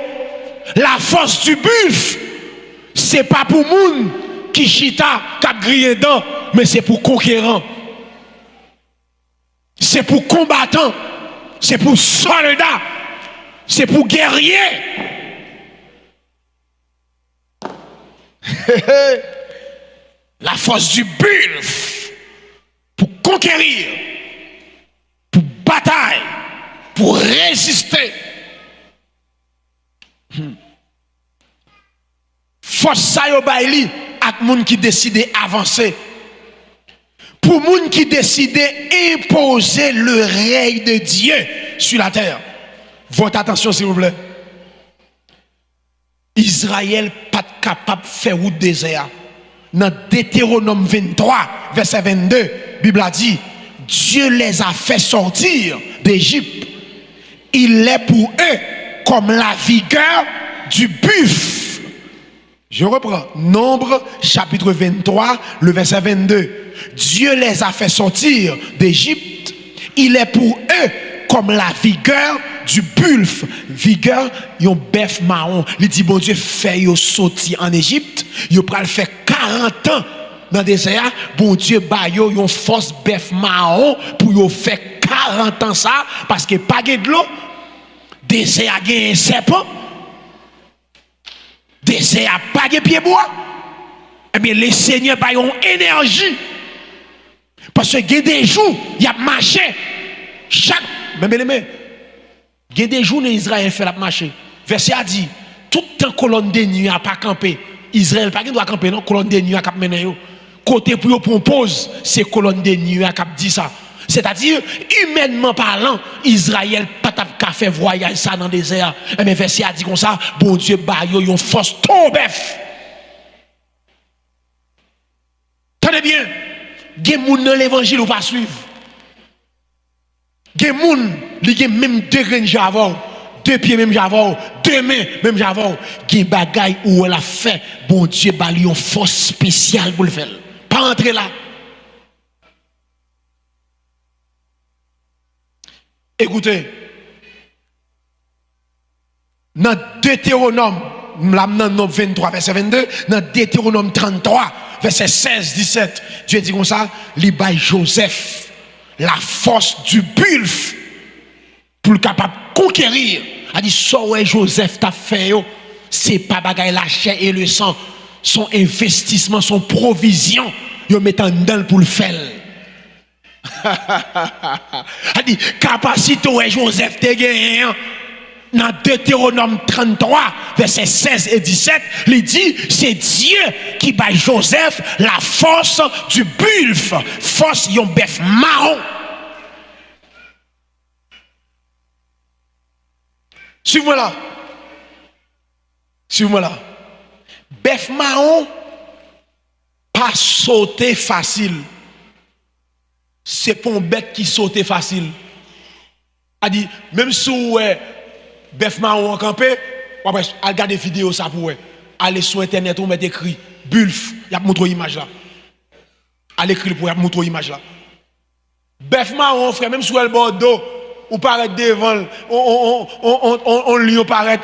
La force du buff, c'est pas pour moun qui chita, qui a grillé dedans, mais c'est pour conquérants. C'est pour combattants, c'est pour soldats, c'est pour guerriers. La force du buff, pour conquérir, pour bataille, pour résister. Force ça yo baili ak moun qui décide avancer. Pour moun qui décide imposer le règne de Dieu sur la terre. Votre attention s'il vous plaît. Israël pas capable de faire route désert. Dans Deutéronome 23 verset 22, Bible a dit Dieu les a fait sortir d'Égypte. Il est pour eux comme la vigueur du buffle. Je reprends. Nombre chapitre 23, le verset 22. Dieu les a fait sortir d'Égypte. Il est pour eux comme la vigueur du buffle. Vigueur, yon bœuf marron. Il dit, bon Dieu, fait yon sortir en Égypte. Yon pral fait 40 ans dans le désert. Bon Dieu, ba yon force bœuf marron pour yon faire 40 ans ça. Parce que pas de l'eau. Désert a gagné un serpent. Désert a pas de pied bois. Eh bien, les seigneurs pas ont énergie. Parce que il y a des jours, il y a marché. Chaque. Mais, il y a des jours, Israël fait la marché. Verset a dit, tout temps colonne de nuit a pas campé. Israël pas doit camper, non? Colonne de nuit a cap mener yo. Côté pour yo propose, c'est colonne de nuit a cap dit ça. C'est-à-dire, humainement parlant, Israël pas qu'à faire voyage ça dans le désert. Mais verset a dit comme ça, bon Dieu, bah yo yon force trop bœuf. Tenez bien, gen moun dans l'évangile ou pas suivre. Gen moun, li gen même deux grains javon, deux pieds même javon, deux mains même javon. Gen bagay ou elle a fait, bon Dieu, bah yon force spéciale pour le faire. Pas entrer là. Écoutez, dans Deutéronome, dans 23, verset 22, dans Deutéronome 33, verset 16, 17, Dieu dit comme ça, li bay Joseph, la force du buffle, pour le capable de conquérir. A dit, ça ouais Joseph t'a fait, c'est pas bagaille la chair et le sang, son investissement, son provision, yo mettant dedans pour le faire. A dit capacité ouais Joseph te gagné dans Deutéronome 33 verset 16 et 17 il dit c'est Dieu qui bat Joseph la force du buffle force yon bœuf marron. Suivez-moi là. Suivez-moi là. Bœuf marron pas sauter facile. C'est pas une bête qui saute facile. A dit, même si vous bœuf marron en campé, après, regardez des vidéos ça pour aller sur internet, on met écrit, bulf, il y a montré l'image là. Allez écrire pour montrer l'image là. Bœuf marron, frère, même si vous bordeaux, ou paraît devant, on lui paraît,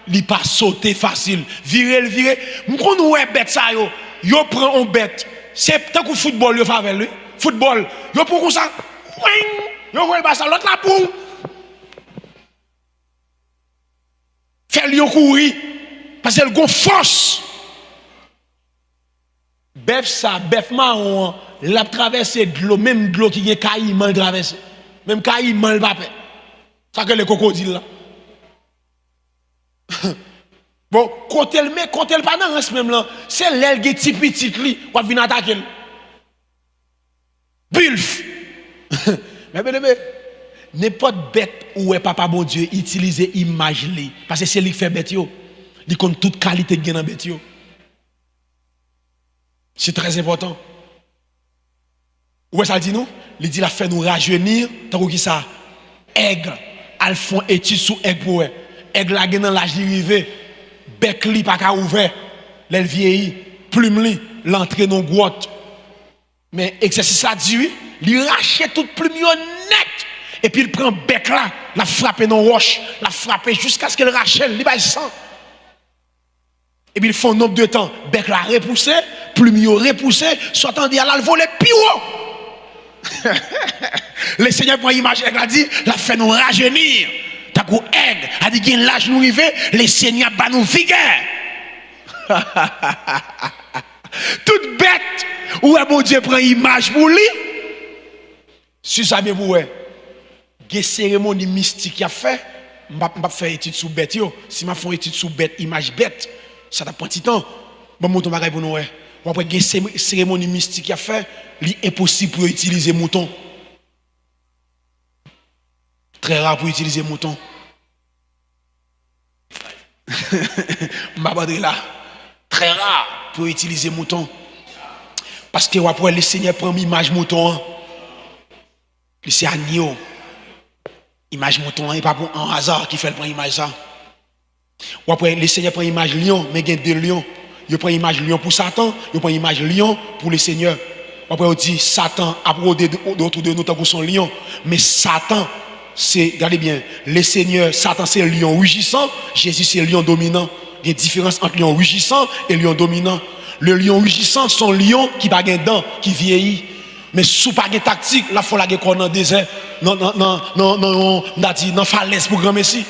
il pas sauter facile. Virer. M'kon ouais bête ça yo prend on bête. C'est tant que football yo favelle lui. football. Yo pour comme ça. Yo voit le bas l'autre là pour. Faire lion courir parce qu'elle gon force. Bœuf marron, l'a traversé de l'eau, même de l'eau qui est caïman traversé. Même caïman le pape. Ça que les crocodiles là. Bon, quand elle pas dans ce même là, c'est l'aile qui est petit li, ou venir attaquer. Bulf. Mais n'importe bête où est papa bon Dieu utiliser image li parce que c'est lui qui fait bête yo. Il compte toute qualité de dans bête yo. C'est très important. Où est-ce qu'il dit nous? Il dit la fait nous rajeunir, tant que ça aigle, al font étude sous aigle pour eux. Aigle la gen dans l'âge rivé, bec li pas ka ouvert, l'elle vieillit, plume li, l'entrée dans grotte. Mais exercice ça dit, il rachète toute plume net et puis il prend bec là, la frappe dans roche, la frappe jusqu'à ce qu'elle rachète, il va sang. Et puis ils font un nombre de temps, bec la repoussé, plume repoussé, soit en dit à la voler pio. Le Seigneur prend image, il a dit, la fait nous rajeunir. T'as coup aigle, a dit qu'il l'âge nous rivé, le Seigneur va nous vigueur. Toute bête, où est mon Dieu prend image pour lui? Si ça bien pour vous, des cérémonies mystiques qu'il a fait, je ne vais pas faire étude sous bête. Si je fais étude sous bête, image bête, ça t'a pris un petit temps. Bon, mouton bagaille pour nous. Après, des cérémonies mystiques qu'il a fait, il est impossible pour utiliser mouton. Très rare pour utiliser mouton. Je là. Très rare pour utiliser mouton. Parce que après, le Seigneur prend l'image mouton. C'est agneau. Image mouton, et pas pour un hasard qui fait le prendre image ça. Ou après, le Seigneur prend image lion, mais il y a deux lions. Il prend image lion pour Satan, il prend image lion pour le Seigneur. Après, on dit Satan a brodé autour de nous tant que son lion. Mais Satan, c'est, regardez bien, le Seigneur, Satan c'est le lion rugissant, Jésus c'est le lion dominant. Il y a une différence entre lion rugissant et lion dominant. Le lion rugissant, c'est un lion qui n'a pas de dents, qui vieillit. Mais sous pas de tactique, là, il faut la guerre dans le désert. Non, dans falaise pour grand messie.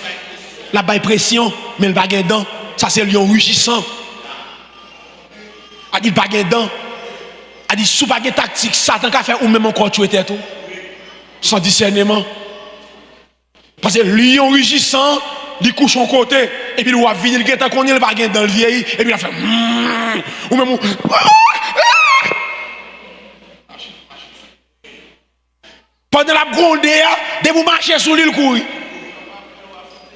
La baille pression, mais le pas de dents. Ça, c'est le lion rugissant. A dit pas de dents. A dit sous pas de tactique, Satan a fait ou même encore tuer tête tout. Sans discernement. Parce que le lion rugissant, il couche en côté. Et puis il va venir, il va venir, il va venir dans le vieil. Et puis il va faire. Ou même. Pendant la gronde, de vous marcher sur l'île courir.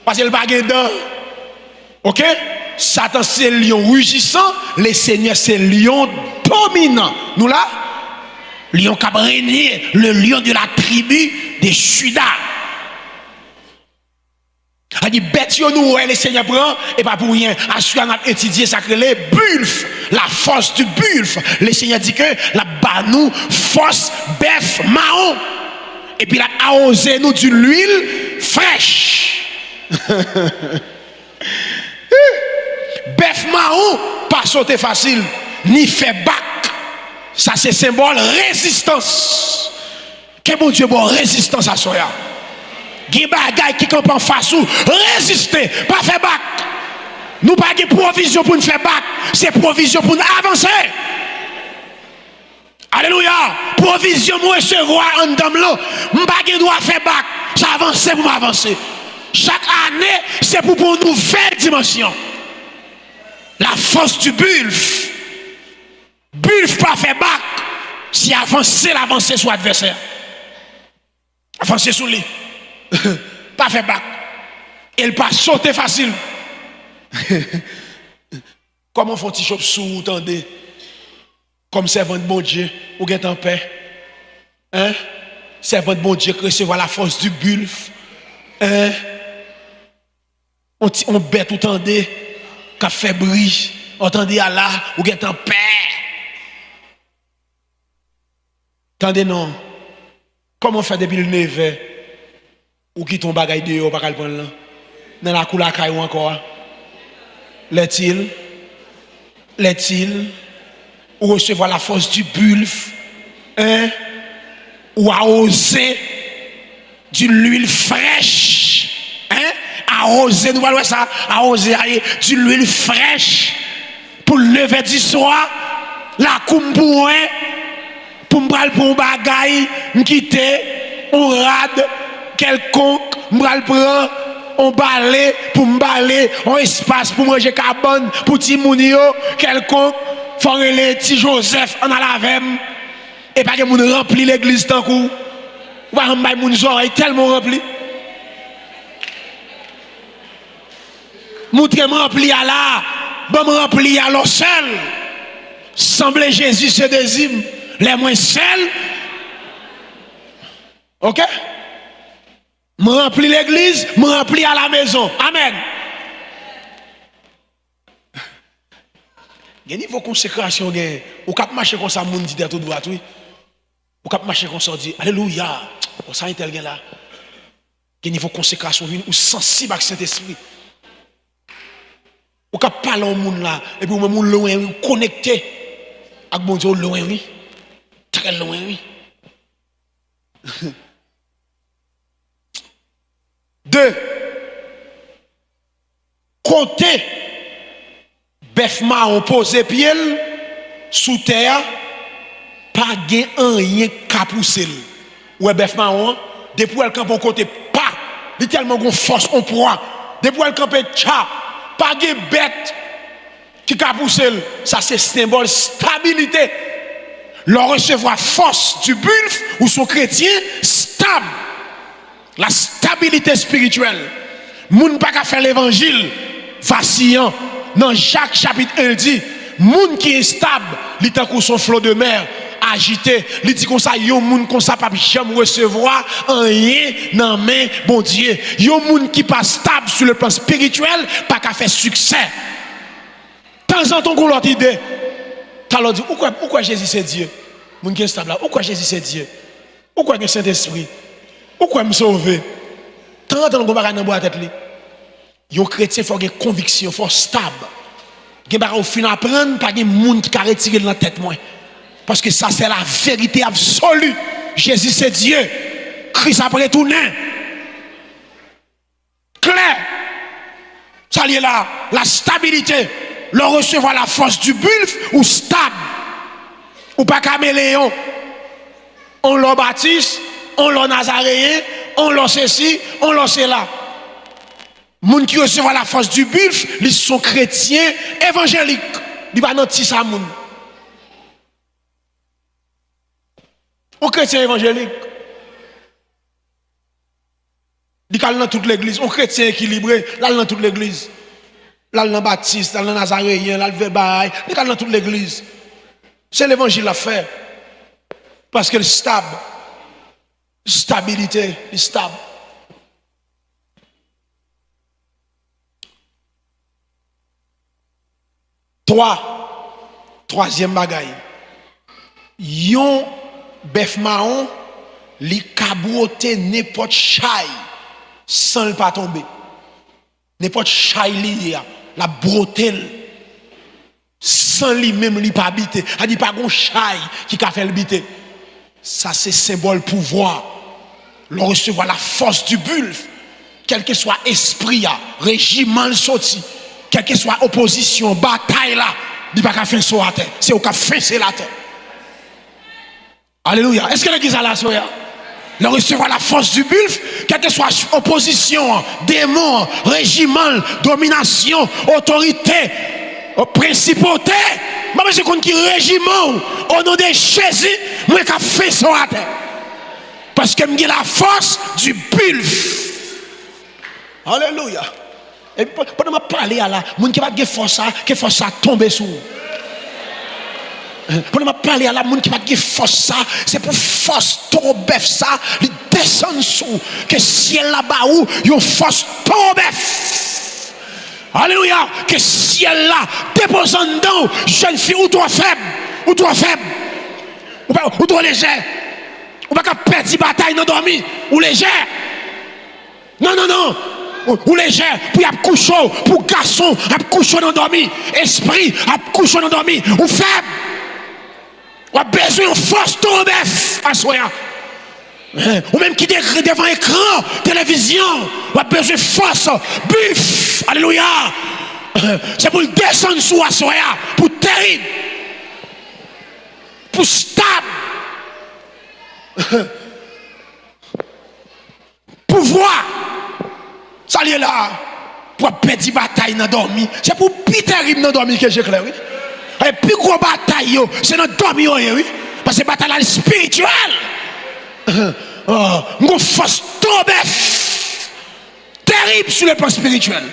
Parce que le baguette dedans. Ok? Satan c'est le lion rugissant, le Seigneur c'est le lion dominant. Nous là, lion qui a régné, le lion de la tribu de Juda. Il dit, bête nous, le Seigneur prend, et pas pour rien. À ce qu'on a étudié, ça crée les bulfes, la force du bulfe. Le Seigneur dit que la banou, force, bœuf, marron. Et puis il a arrosé nous d'une huile fraîche. Bœuf marron, pas sauter facile, ni fait bac. Ça c'est symbole résistance. Que bon Dieu, bon résistance à soya. Qui bagaille qui campe en face ou résister, pas faire bac. Nous pas de provision pour nous faire bac, c'est provision pour nous avancer. Alléluia. Provision pour recevoir en dame là. M'pas de droit faire bac, ça avance pour m'avancer. Chaque année, c'est pour une nouvelle dimension. La force du bulfe. Bulfe pas faire bac, si avancer l'avancer sur l'adversaire. Avancer sur lui. Pas fait bac. Elle pas sauter facile. Comment font-ils chop sous tendez? Comme servant de bon Dieu, ou get en paix. Hein? Servant de bon Dieu qui recevoir la force du bulfe. Hein? On bête ou tendez, qu'a fait bruit. Entendez à là, ou get en paix. Tendez non. Comment faire depuis le 9h? Ou qui ton bagaille de haut, pas qu'à le prendre là. Dans la couleur caille ou encore. L'est-il? Ou recevoir la force du bulfe. Hein? ou arroser de l'huile fraîche. Hein? Arroser, nous voyons ça, arroser de l'huile fraîche pour le lever du soir, la coupe pour me pour un bagaille, me quitter, on rade, quelconque, me prendre, on balai, pour me balayer, on espace pour manger carbone, pour Timounio, quelconque, faut les petits Joseph en alavem, et pas que moun rempli l'église tant coup, ou pas moun oreilles tellement rempli. Montre rempli à là, bon rempli à l'eau seul. Semblait Jésus se désime, les moins seuls. Ok? Me rempli l'église, me rempli à la maison. Amen. Il y a un niveau de consécration, ou cap marcher comme ça, moun dit tout droit, oui. Ou cap marcher comme ça, dit alléluia. On sent tel là. Il y a un niveau de consécration, ou sensible avec Saint-Esprit. Ou cap parler au monde là, et puis ou même loin, ou connecté avec bon Dieu, loin, oui. Très loin, oui. 2. Côté bœuf marron posé pied sous terre, pas gain rien qu'à pousser. Ouais, bœuf marron, depuis elle campe au côté, pas, littéralement gon force on proie. Depuis elle campe tcha, pas gain bête qui a poussé. Ça c'est symbole stabilité. Leur recevoir force du bulf ou son chrétien stable. La stabilité spirituelle. Moun pas qu'à faire l'évangile vacillant. Dans Jacques chapitre 1 dit, moun qui est stable, li tant qu'on son flot de mer agité, li dit comme ça, yon moun comme ça pas jamais recevoir rien dans main bon Dieu. Yon moun qui pas stable sur le plan spirituel, pas qu'à faire succès. Temps en temps qu'on l'autre idée. T'as dit pourquoi Jésus c'est Dieu? Moun qui est stable là, pourquoi Jésus c'est Dieu? Pourquoi le Saint-Esprit? Pourquoi me sauver? Tant en temps qu'on va dans boîte tête li. Yon chrétien faut une conviction, faut stable. Gen ba au fin apprendre pas gen moun qui ka retirer dans tête moi. Parce que ça c'est la vérité absolue. Jésus c'est Dieu. Christ a retourné. Clair. Ça lié là, la stabilité. Le recevoir la force du bulf ou stable. Ou pas caméléon. On l'a baptiste, on l'a nazaréen, on l'a ceci, on l'a cela. Moun qui reçoit la force du bulf, ils sont chrétiens évangéliques. Ils va nanti ça moun. On chrétien évangélique. Ils sont dans toute l'église. On chrétien équilibré, là dans toute l'église. Là dans baptiste, là dans nazaréen, là le bail, ils sont dans toute l'église. C'est l'évangile à faire. Parce que le stable. Stabilité, le stable. Troisième bagaille. Yon bœuf marron li cabroté n'importe chaille sans le pas tomber. N'importe chaille li la brotel sans lui même li pas habiter. A dit pas gon chaille qui ka fait le biter. Ça c'est symbole pouvoir. Le recevoir la force du bulf, quel que soit esprit régiment le sorti. Quelle que soit opposition, bataille là, il n'y a pas qu'à faire sur la terre. C'est au cas faire sur la terre. Alléluia. Est-ce que l'église a la soya? Le recevoir la force du bulf, quelle que soit opposition, démon, régiment, domination, autorité, principauté. Moi, je compte qui régiment au nom de Jésus, moi, qu'à faire sur la terre. Parce que j'ai la force du bulf. Alléluia. Et pendant que je parle à la, moun qui va de force ça tombe sous. Pendant que je parle à la, moun qui va de force ça, c'est pour force tomber ça, il descend sous, que ciel là-bas où, yon force tombe. Alléluia, que ciel là, déposant dedans, jeune fille, ou toi faible, ou toi léger, ou pas qu'à perdre bataille dans dormi, ou léger. Non. Ou léger, pour y a couché, pour garçon, a couché dans dormi, esprit, a couché dans dormi, ou faible. Ou a besoin de force tomber à soya. Ou même qui devant écran, télévision, ou a besoin de force, bif, alléluia. C'est pour le descendre sous la soya, pour terrible, pour stable, pouvoir. Ça y est là, pour perdre bataille dans dormi. C'est pour plus terrible dans dormi que j'ai clair, oui. Et plus gros bataille, c'est dans dormi, oui. Parce que bataille spirituelle. Une force tombée terrible sur le plan spirituel.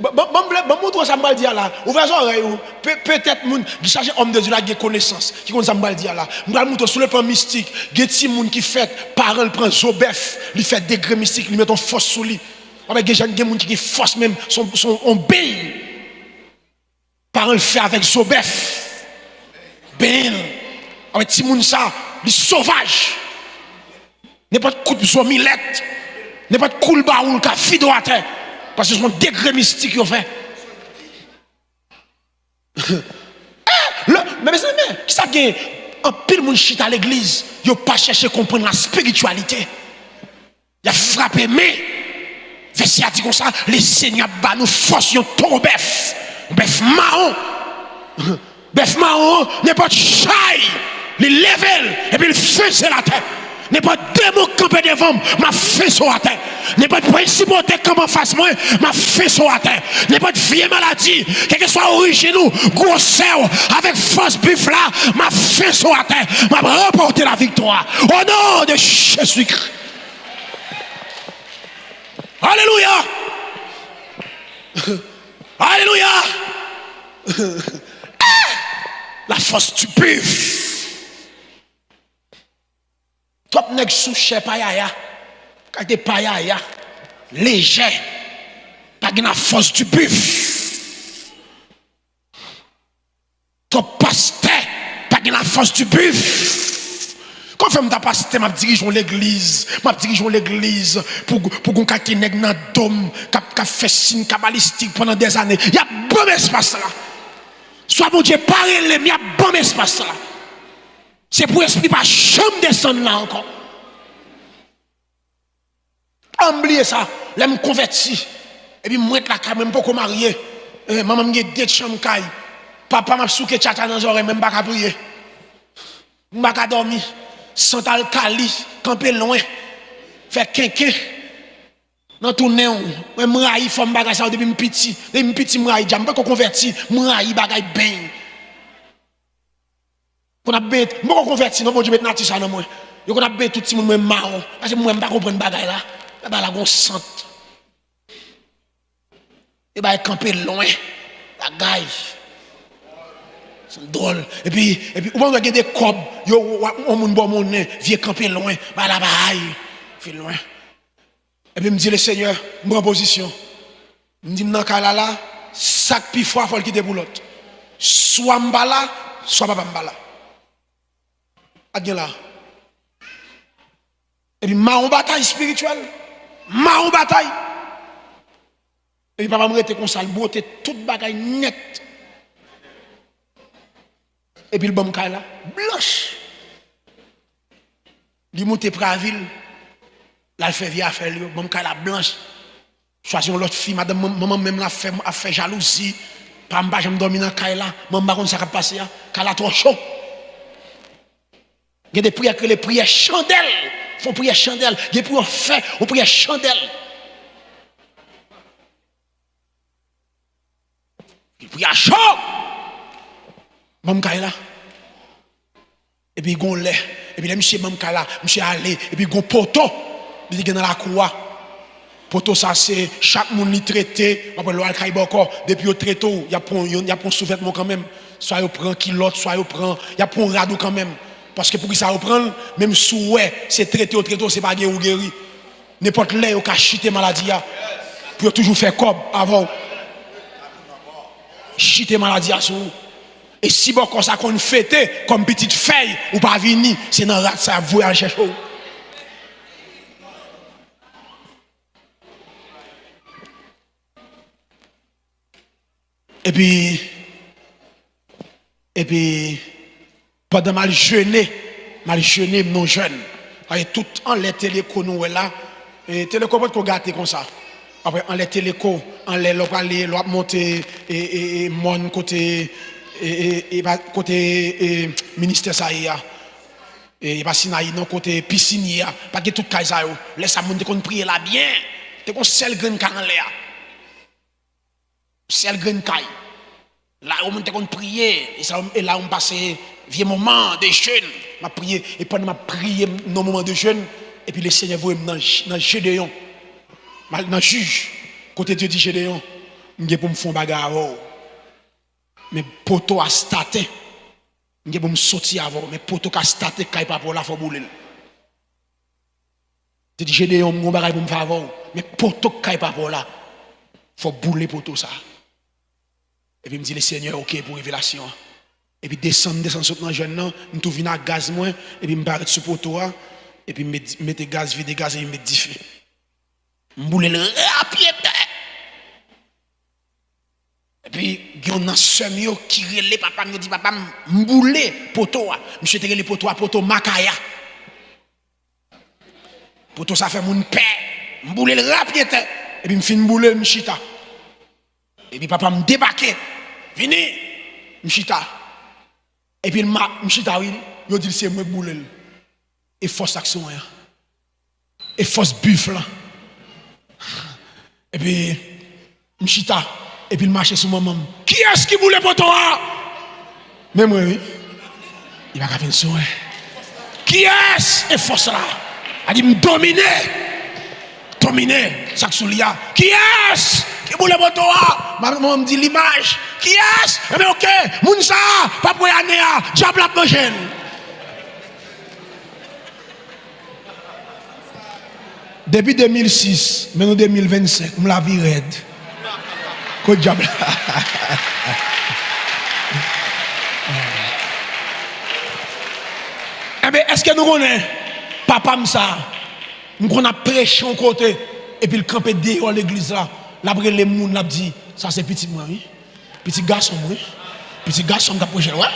Bon, ça me dire là, ouvrez les oreilles, peut-être qui cherche homme de Dieu là, qui a connaissance, qui connaît ça me dire là. Je vais montrer sur le plan mystique, il y a des gens qui fait parole, prend Zobef, lui fait degré mystique, lui met une force sur lui. Avec des gens qui ont force même, son bain. Parole fait avec Zobef. Ben, avec des gens ça, les sauvages. N'importe coup de zomilette, n'importe coup de baoul, qui a fido à terre. Parce que c'est un degré mystique qu'ils ont fait. Mais mes amis, qui ça gagne? Un pile moun chita à l'église, ils n'ont pas cherché à comprendre la spiritualité. Il a frappé, mais, verset a dit comme ça, les seigneurs bat nous force, ils ont ton bœuf. Bœuf marron. Bœuf marron, n'importe chai, les level, et puis il faisait la tête. N'est pas démon campé devant, m'a fait sur la terre. N'est pas principauté comme en face moi, m'a fait sur la terre. N'est pas vieille maladie, quelle que soit origine ou grosseur, avec force bif là, m'a fait sur la terre, m'a remporté la victoire. Au nom de Jésus-Christ. Alléluia. Alléluia. La force du bif. Top nèg sous chè payaya, quand des payaya, léger, pas de la force du bif. Top pasteur, pas de la force du bif. Quand je me pasteur, je dirige l'église, pour qu'on ait des nèg dans dôme, qui fait signe kabbalistique pendant des années. Il y a bon espace là. Soit mon Dieu parle, mais il y a bon espace là. C'est pour l'esprit pas jamais descendre là encore. Oubliez ça, là me converti. Et puis moi là quand même pas marié. Maman me deux chambres caille. Papa m'a souké tchata dans les oreilles même pas qu'à prier. M'a qu'à dormir. Santal Kali, camper loin. Faire quinquin. Dans tourner on, moi raï femme bagay ça depuis petit m'raï, j'aime pas qu'on converti, m'raï bagay ben. Qu'on a bête, moi qu'on converti, non, bon Dieu, mettre ça dans moi. Yo qu'on a bête tout le monde marron, parce que moi je pas comprendre bagay là. Là la gon sente. Et bah camper loin. La gaille. C'est drôle. Et puis on va regarder des cobs, yo on moun bon mon vieux camper loin, bah là baï, fait loin. Et puis me dit le Seigneur, moi en position. Me dit dans cas là, sac pi fois faut le quitter pour l'autre. Soit m'bala, soit pas m'bala. Là. Et puis, ma bataille spirituelle, ma bataille. Et puis, papa me rete comme ça, le beauté, toute bagaille nette. Et puis, le bon là, blanche. Il monte pour la ville, là, il fait via faire le bon là, blanche. Choisir l'autre fille, madame, maman même a fait jalousie. Pas m'ba, je me dormir dans le là, maman, ça va passer, car trop chaud. Il y a des prières que les prières chandelles. Font prière chandelle. Il y a des prières fait, on prière chandelle. Il prie à chaud. Mam là. Et puis il lait. Et puis là, monsieur Mam là, monsieur allé. Et puis il poteau. Il est dans la cour. Poteau ça c'est chaque monde li traité. Après le al encore depuis au traité, il y a pour sous-vêtement quand même. Soit il prend kilote, soit il prend, il y a pour radeau quand même. Parce que pour qu'il ça reprenne, même sous c'est traité au traité, c'est pas guéri ou guéri. N'importe là, il a chité maladie. Pour toujours faire comme avant. Chité maladie à sous. Et si bon, comme ça qu'on fête, comme petite feuille, ou pas venir, c'est dans la ça voyage chercher. Et puis, pendant mal jeûné, non jeune. Aïe, tout en les téléco nous là, et téléco peut qu'on gâter comme ça. Après en les téléco, en les l'op aller, l'op monter et mon côté côté ministère ça y a. Et pas Sinaï non côté piscine pas que tout kaisa yo. Laisse ça monde qu'on prier là bien. T'es qu'on seul grain ka en l'air. Seul grain kai. Là on monte qu'on prier et là on passe vieux moment de jeûne, m'a prié et pendant m'a prié dans moment de jeûne et puis le Seigneur voit dans Gédéon. Dans juge côté Dieu dit Gédéon, m'gé pour me faire bagarre. Mais poto a staté. M'gé pour me sortir avant, mais poto a staté kay pas pour la faut bouler. Tu dis Gédéon mon bagarre pour me faire avant, mais poto kay pas pour là. Faut bouler poto ça. Et puis me dit le Seigneur OK pour révélation. Et puis descendre sur dans jeune non, me tout vinn à gaz moins et puis me barrer sur poto et puis mettre gaz vide gaz et mettre 10 feux. M'boule le rapide. Et puis il y a un sœur qui relève papa me dit papa m'boule poto monsieur te relève poto makaya. Poto ça fait mon père m'boule le rapide et puis me fin m'boule m'chita. Et puis papa me débarquer. Vini m'chita. Et puis m'chita oui, yo dit c'est moi boule. Et force action et force buffle. Et puis, m'chita, et puis il marche sur maman. Qui est-ce qui voulait pour toi? Mais moi, oui. Il va faire soin. Qui est-ce? Et force là. Elle dit, me dominer. Dominer. Ça que lia. Qui est-ce qui voulait pour toi? Maman me dit l'image. Qui est-ce? Eh bien, ok. Mounsa, pas pour y aller, diable à manger. Depuis 2006, maintenant 2025, je la vie raide. Quoi diable? Eh bien, est-ce que nous connaissons papa ça? Nous connaissons prêché en côté et puis le campé dehors l'église là. L'après les gens l'a dit, ça c'est petit moi, oui. Petit garçon, oui. Petit garçon qui a prêché. Ouais.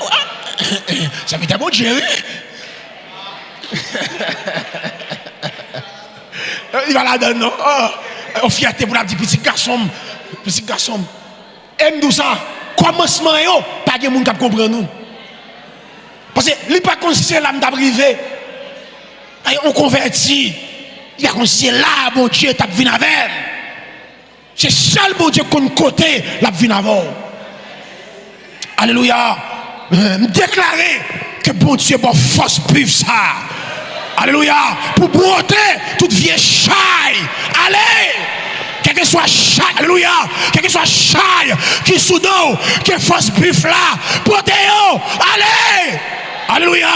Ça fait un bon Dieu, oui. Il va là-dedans, non? Oh, fierté pour la petite petit garçon. Petit garçon. Aime nous ça. Commencement, pas de monde qui comprend nous. Parce que il n'est pas considéré l'âme d'arriver. On convertit. Il a considéré là, bon Dieu, tu as vu avec. C'est seul bon Dieu qu'on côté, la vie avant. Alléluia. Déclarer que bon Dieu, bon force buve ça. Alléluia. Pour broter toute vieille chaille. Allez. Quel que soit chaille. Alléluia. Quel que soit chaille. Qui sous d'eau. Qui force buff là. Brotez-vous. Allez. Alléluia.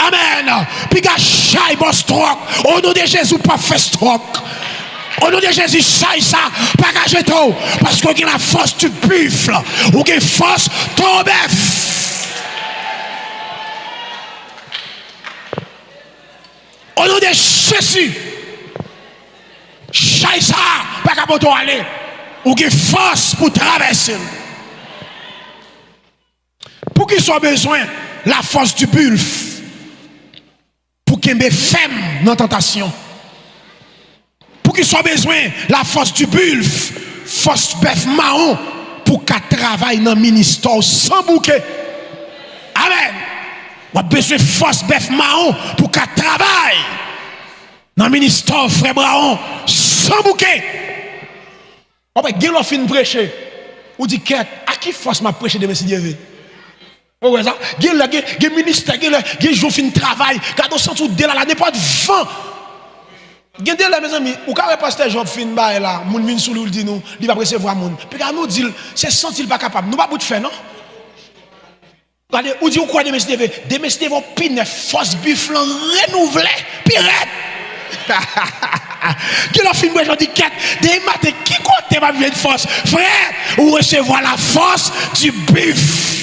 Amen. Puis gars chaille bon stroke. Au nom de Jésus pas fait stroke. Au nom de Jésus, chaille ça, pas gâcher tout. Parce qu'on a la force du buffle. Ou qu'il force ton bœuf. Au nom de Jésus, chaille ça, pas qu'à pour aller. Ou qu'il force pour traverser. Pour qu'il soit besoin, la force du buffle. Pour qu'il me femme dans la tentation. Pour qu'il soit besoin la force du buffle, force bœuf marron, pour qu'elle travaille dans le ministère sans bouquet. Amen. On a besoin de force bœuf marron pour qu'elle travaille dans le ministère frère marron sans bouquet. On va dire fin prêcher. On dit qu'à qui force m'a prêcher de M. Dieu. Vous voyez ça? Il y a ministère, il y a jour fin travail, quand on sent tout de là, n'est pas de vent. Gende là mes amis, ou quand le pasteur Job fin ba là, moun vinn sou lui dit nous, il va recevoir moun. Puis quand nous dit c'est senti pas capable, nous pas bout de faire non. Regardez, ou dit ou quoi de mes TV, des mes TV pine force buffle renouvelé, pirate. Qui l'a fin moi je dis quête, des matin qui compte ma vie de force, frère, ou recevoir la force du buffle.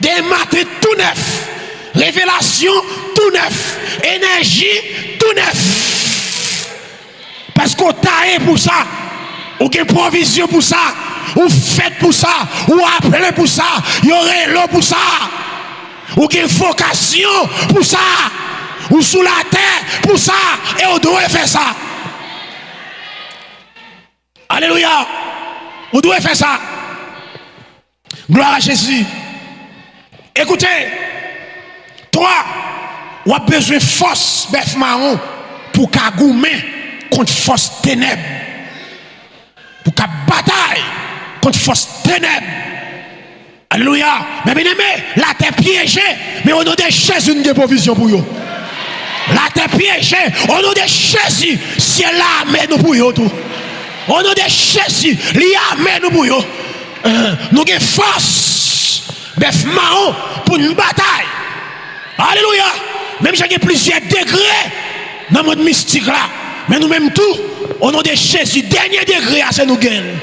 Des matin tout neuf. Révélation tout neuf, énergie tout neuf. Parce qu'on taille pour ça, ou qu'il y a provision pour ça, ou fête pour ça, ou appelé pour ça, il y aurait l'eau pour ça, ou qu'il y a vocation pour ça, ou sous la terre pour ça, et on doit faire ça. Alléluia. On doit faire ça. Gloire à Jésus. Écoutez, toi, on a besoin de force bœuf marron pour qu'agoumer contre force ténèbres. Pour qu'à bataille contre force ténèbres. Alléluia. Mais bien aimé, la terre piégée, mais au nom de Jésus, une provision pour vous. La terre piégée, au nom de Jésus, ciel là, amène nous pour vous tout. Au nom de Jésus, il amène nous pour vous. Nous avons force, bœuf marron pour une bataille. Alléluia. Même si j'ai plusieurs degrés dans le monde mystique là, mais nous-mêmes tout, au nom de Jésus, dernier degré, c'est nous gagnons.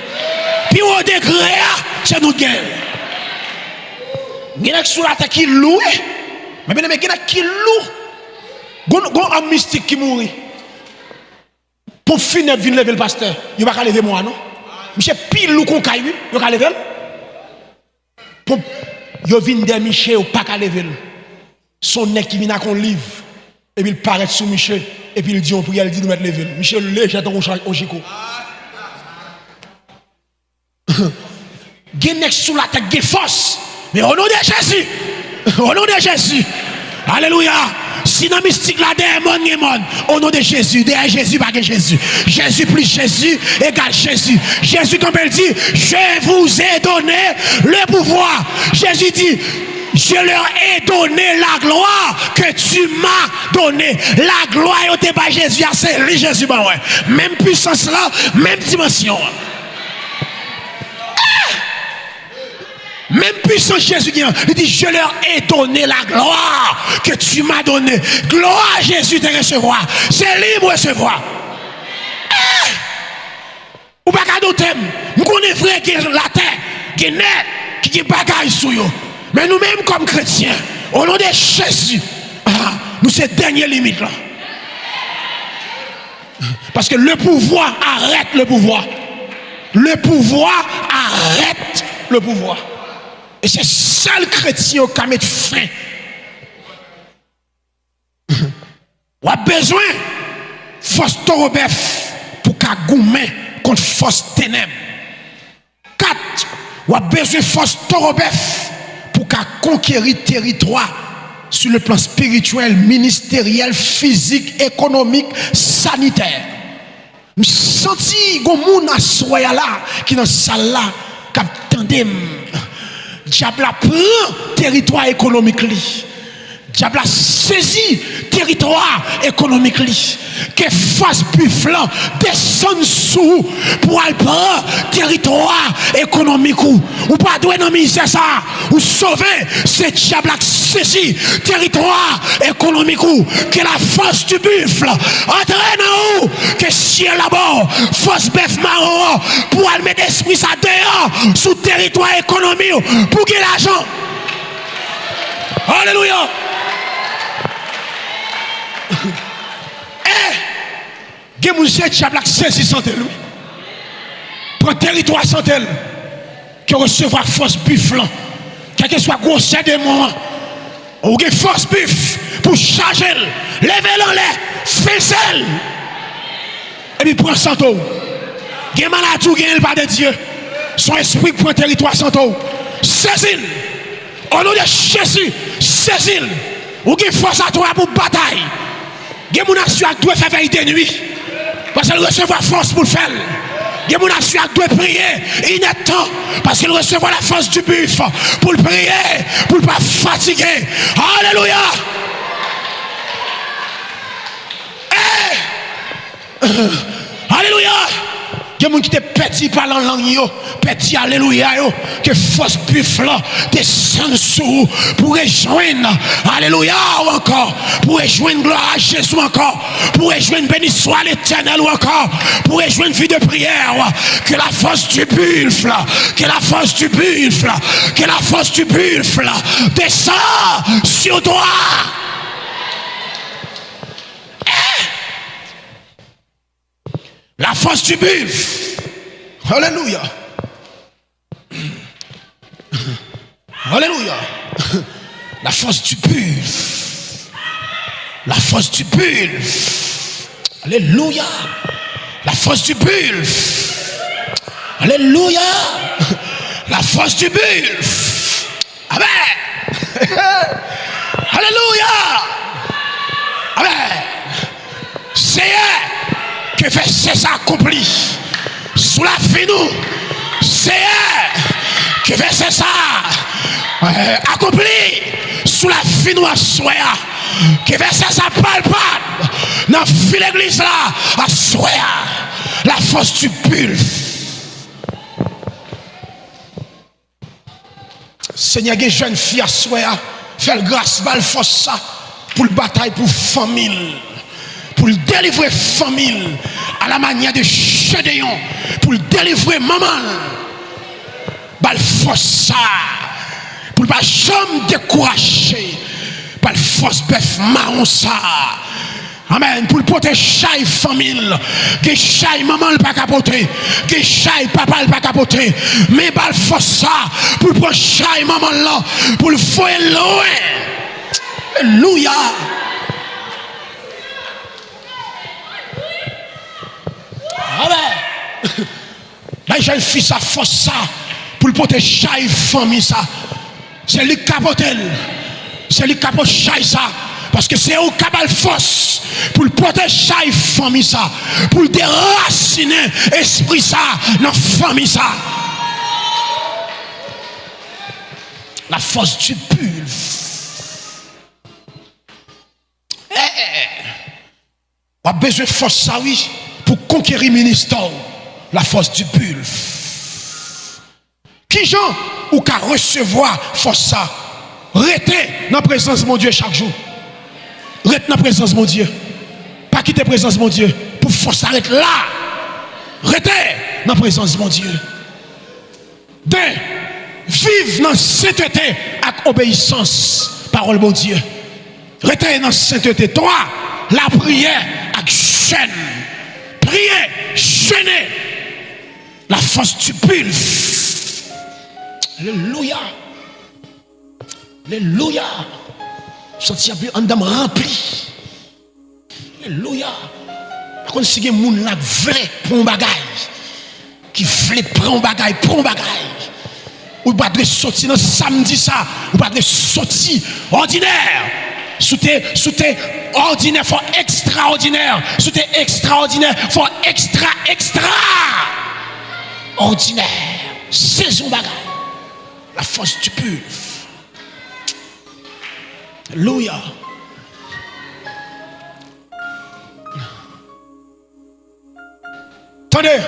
Puis au degré, c'est nous gagnons. Il y a sur la terre qui loue, mais bien, il y a qui loue. Il y a un mystique qui mourit. Pour finir, venir lever le pasteur. Il ne va pas lever moi, non? Michel pile ou qu'on caille, il va lever. Pour il vient de Michel ou pas lever. Son nez qui vient à qu'on livre. Et puis il paraît sous Michel. Et puis il dit on prière, il dit nous mettre lever. Michel léger au chico. Genek sous la tête de force. Mais au nom de Jésus. Au nom de Jésus. Alléluia. Si dans mystique là, au nom de Jésus, derrière Jésus, pas que Jésus. Jésus plus Jésus égale Jésus. Jésus, comme elle dit, je vous ai donné le pouvoir. Jésus dit, je leur ai donné la gloire que tu m'as donné. La gloire, et pas Jésus, c'est lui Jésus. Même puissance là, même dimension. Même puissance Jésus, il dit, je leur ai donné la gloire que tu m'as donné. Gloire à Jésus de recevoir. C'est libre de recevoir. Ou pas qu'à d'autres thèmes. Nous connaissons vrai que la terre, qui est net, qui est bagaille sur eux. Mais nous-mêmes comme chrétiens, au nom de Jésus, nous sommes dernière limite là. Parce que le pouvoir arrête le pouvoir. Le pouvoir arrête le pouvoir. Et c'est seul chrétien qui a mis fin. On a besoin de force torobef pour qu'agoumer contre force ténèbres. 4. On a besoin de force torobef pour qu'à conquérir territoire sur le plan spirituel, ministériel, physique, économique, sanitaire. Je sens que moun a soya là qui dans salle là qui attendait. Diable a pris territoire économique li. Diable a saisi territoire économique li. Que face bufflant descend sous pour aller prendre territoire économique ou pas doué dans misère ça ou sauver ce diable a saisi territoire économique ou que la force du buffle entraîne en haut que ciel là-bas force bœuf marron pour aller mettre esprit ça dehors sous territoire économique pour gagner l'argent. Alléluia. Il y a des gens qui ont saisi sans tel. Pour territoire sans tel. Qui recevoir force buffle. Quel que soit grosseur de moment. Ou une force buff pour charger. Lever en l'air. Faire et puis prendre sans eau. Il y a des malades qui n'ont pas de Dieu. Son esprit prend territoire sans eau. Saisis. Au nom de Jésus. Saisis. Ou une force à toi pour bataille. Il y a des gens qui doivent faire veille de nuit. Parce qu'elle recevra force pour le faire. Il y a des gens qui doivent prier. Il y a temps. Parce qu'elle recevra la force du buff. Pour le prier. Pour ne pas fatiguer. Alléluia. Alléluia. Il y a des gens qui étaient petits par la langue, petits, alléluia, que force buffle descend sous pour rejoindre, alléluia, ou encore, pour rejoindre gloire à Jésus encore, pour rejoindre béni soit l'éternel ou encore, pour rejoindre vie de prière, que la force du buffle, que la force du buffle, que la force du buffle descend sur toi. La force du buffle. Alléluia. Alléluia. La force du buffle. La force du bulle. Alléluia. La force du bulle. Alléluia. La force du bulle. Amen. Alléluia. Amen. Seigneur, que fait César accompli sous la vie nous. Seigneur, que fait César accompli sous la vie nous à soi. Que fait César palpable dans la vie de l'église là à soi. La force du bulle. Seigneur, il y a une jeune fille à soi. Fait grâce, bal force ça pour le bataille pour famille. Pour le délivrer famille à la manière de Gédéon, pour le délivrer maman, bal force ça, pour ne pas jamais décourager, par force bœuf marron ça. Amen. Pour le protéger la famille, que chaque maman ne pas capoter, que chaque papa ne pas capoter, mais bal force ça, pour prendre chaque maman là, pour le faire loin. Alléluia. Amen. Ben, jeune fils ça force ça pour le protéger la famille ça. C'est lui qui capote. C'est lui qui capote ça. Parce que c'est au cabal force pour le protéger la famille ça. Pour le déraciner l'esprit ça dans la famille ça. La force du bulle. On a besoin de force ça oui. Pour conquérir le ministère, la force du bulle. Qui gens ou qu'à recevoir force ça? Restez dans la présence de mon Dieu chaque jour. Restez dans la présence de mon Dieu. Pas quitter la présence de mon Dieu. Pour force arrêter là. Restez dans la présence de mon Dieu. 2. Vive dans la sainteté avec obéissance. Parole de mon Dieu. Restez dans la sainteté. 3. La prière avec chaîne. Priez, jeûnez. La force du bulle. Alléluia. Alléluia. Senti un dame rempli. Alléluia. Par contre, si il y a des gens qui veulent prendre un bagage, qui veulent prendre un bagage, ou pas de sortir dans samedi ça, ou pas de sortir ordinaire. Sous tes ordinaire, faut extraordinaire. Sous tes extraordinaire, faut extra ordinaire. Saison bagage. La force du bulle. Alléluia. Attendez,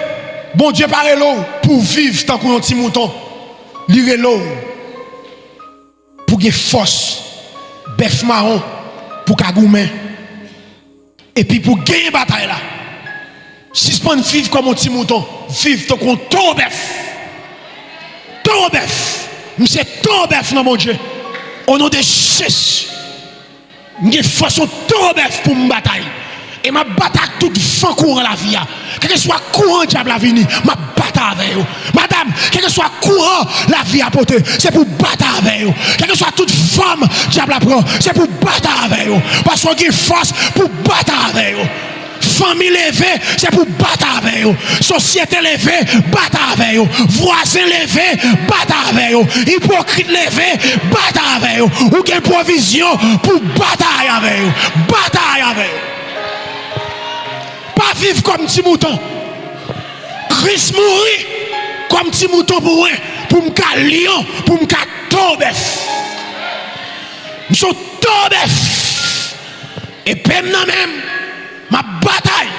bon Dieu parle l'eau pour vivre tant qu'on petit mouton. Lire l'eau pour gagner force. Bœuf marron pour Kagoumen. Et puis pour gagner bataille là. Si on vivre comme un petit mouton, vivre tant qu'on ton bœuf. Ton bœuf. C'est ton bœuf dans mon Dieu. Au nom de Jésus. J'ai force ton bœuf pour me bataille. Et ma bataille toute fin courant la vie. Quel que soit courant diable la vie, ma bataille avec vous. Madame, quel que soit courant la vie à porter, c'est pour battre avec vous. Quel que soit toute femme diable la prend, c'est pour battre avec vous. Parce qu'on a force pour battre avec vous. Famille levée, c'est pour battre avec vous. Société levée, battre avec vous. Voisin levé, battre avec vous. Hypocrite levé, battre avec vous. Ou quelle provision pour bataille avec vous. Bataille avec vous. Pas vivre comme petit mouton. Christ mourit comme petit mouton pour me lion, pour me tomber. Je suis tombé. Et même ma bataille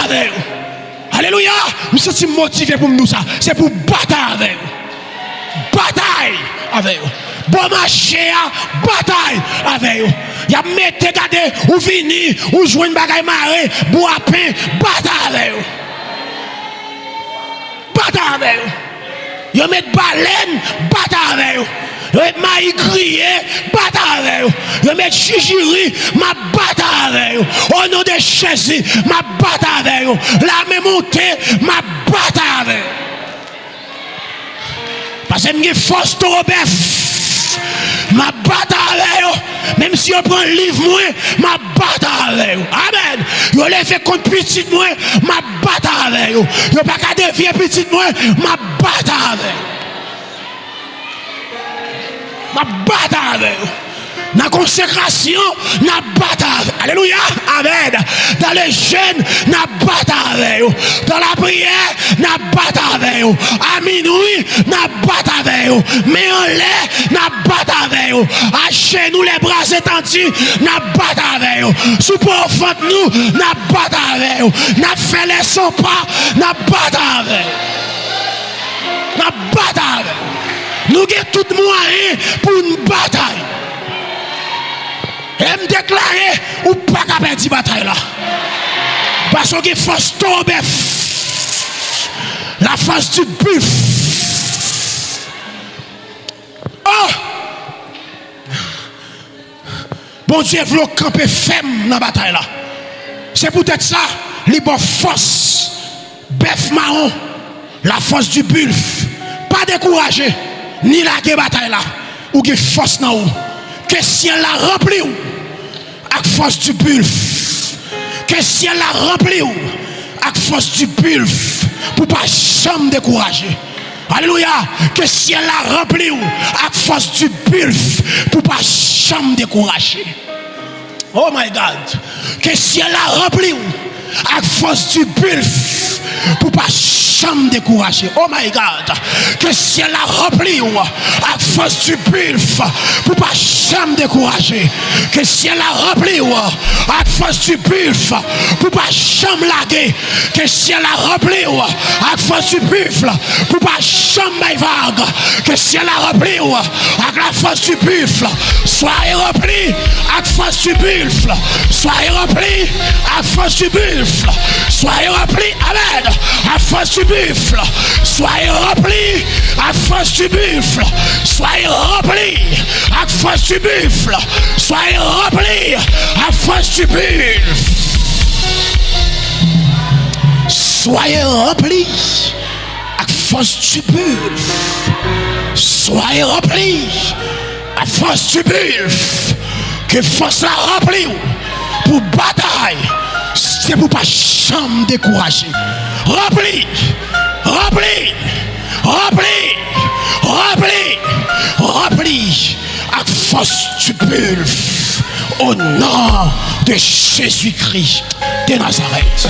avec vous. Alléluia. Je suis motivé pour nous ça. C'est pour bataille avec vous. Bataille avec vous. Bon marché, bataille avec vous. Y a mettre garder ou venir ou jouer une bagaille marée, bois pain, bataille avec vous. Bataille avec vous. Y mettre baleine, bataille avec vous. Y mettre maïs grillé, bataille avec vous. Y mettre chigiri, ma bataille avec vous. Au nom de Jésus, ma bataille avec vous. La même montée, ma bataille avec vous. Parce que j'ai force de bœuf. Ma bataille, même si on prend le livre, moi, ma bataille. Amen. Yo les fait contre petit moi, ma bataille. Yo pas qu'à dévier petit moi, ma bataille. Ma bataille. Dans la consécration, dans la bataille. Alléluia. Amen. Dans les jeûnes, dans la bataille. Dans la prière, dans la bataille. À minuit, dans la bataille. Mais en l'air, dans la bataille. À genoux, les bras étendus, dans la bataille. Sous profond nous, dans la bataille. N'a fait les sons pas, dans la bataille. Dans la bataille. Nous avons tout moyen pour une bataille. Et me déclarer ou pas qu'à perdre cette bataille là. Parce que force tombe. La force du buff. Oh! Bon Dieu veut camper ferme dans la bataille là. C'est peut-être ça, les bonnes forces. Bœuf marron. La force du buff. Pas décourager. Ni la bataille là. Ou que force dans vous. Que ciel la rempli ou avec force du bulf. Que ciel la rempli ou avec force du bulf pour pas jamais décourager. Alléluia. Que ciel la rempli ou avec force du bulf pour pas jamais décourager. Oh my God. Que ciel la rempli ou avec force du bulf pour pas jamais décourager. Oh my God. Que ciel la rempli ou avec force du bulf pour pas jamais décourager. Que ciel la rempli ou avec force du bulf pour pas jamais laguer. Que ciel la rempli ou avec force du bulf pour pas jamais vague. Que ciel la rempli ou avec la force du buffle. Soyez remplis avec force du buffle. Soyez remplis avec force du buffle. Soyez remplis, amen, à force du buffle. Soyez remplis à force du buffle. Soyez remplis à force du buffle. Soyez remplis à force du buffle. Soyez remplis à force du buffle. Soyez remplis à force du buffle. Que force la remplie pour bataille. C'est pour pas jamais décourager. Remplis, remplis, remplis, remplis, remplis avec force du buffle au nom de Jésus-Christ de Nazareth.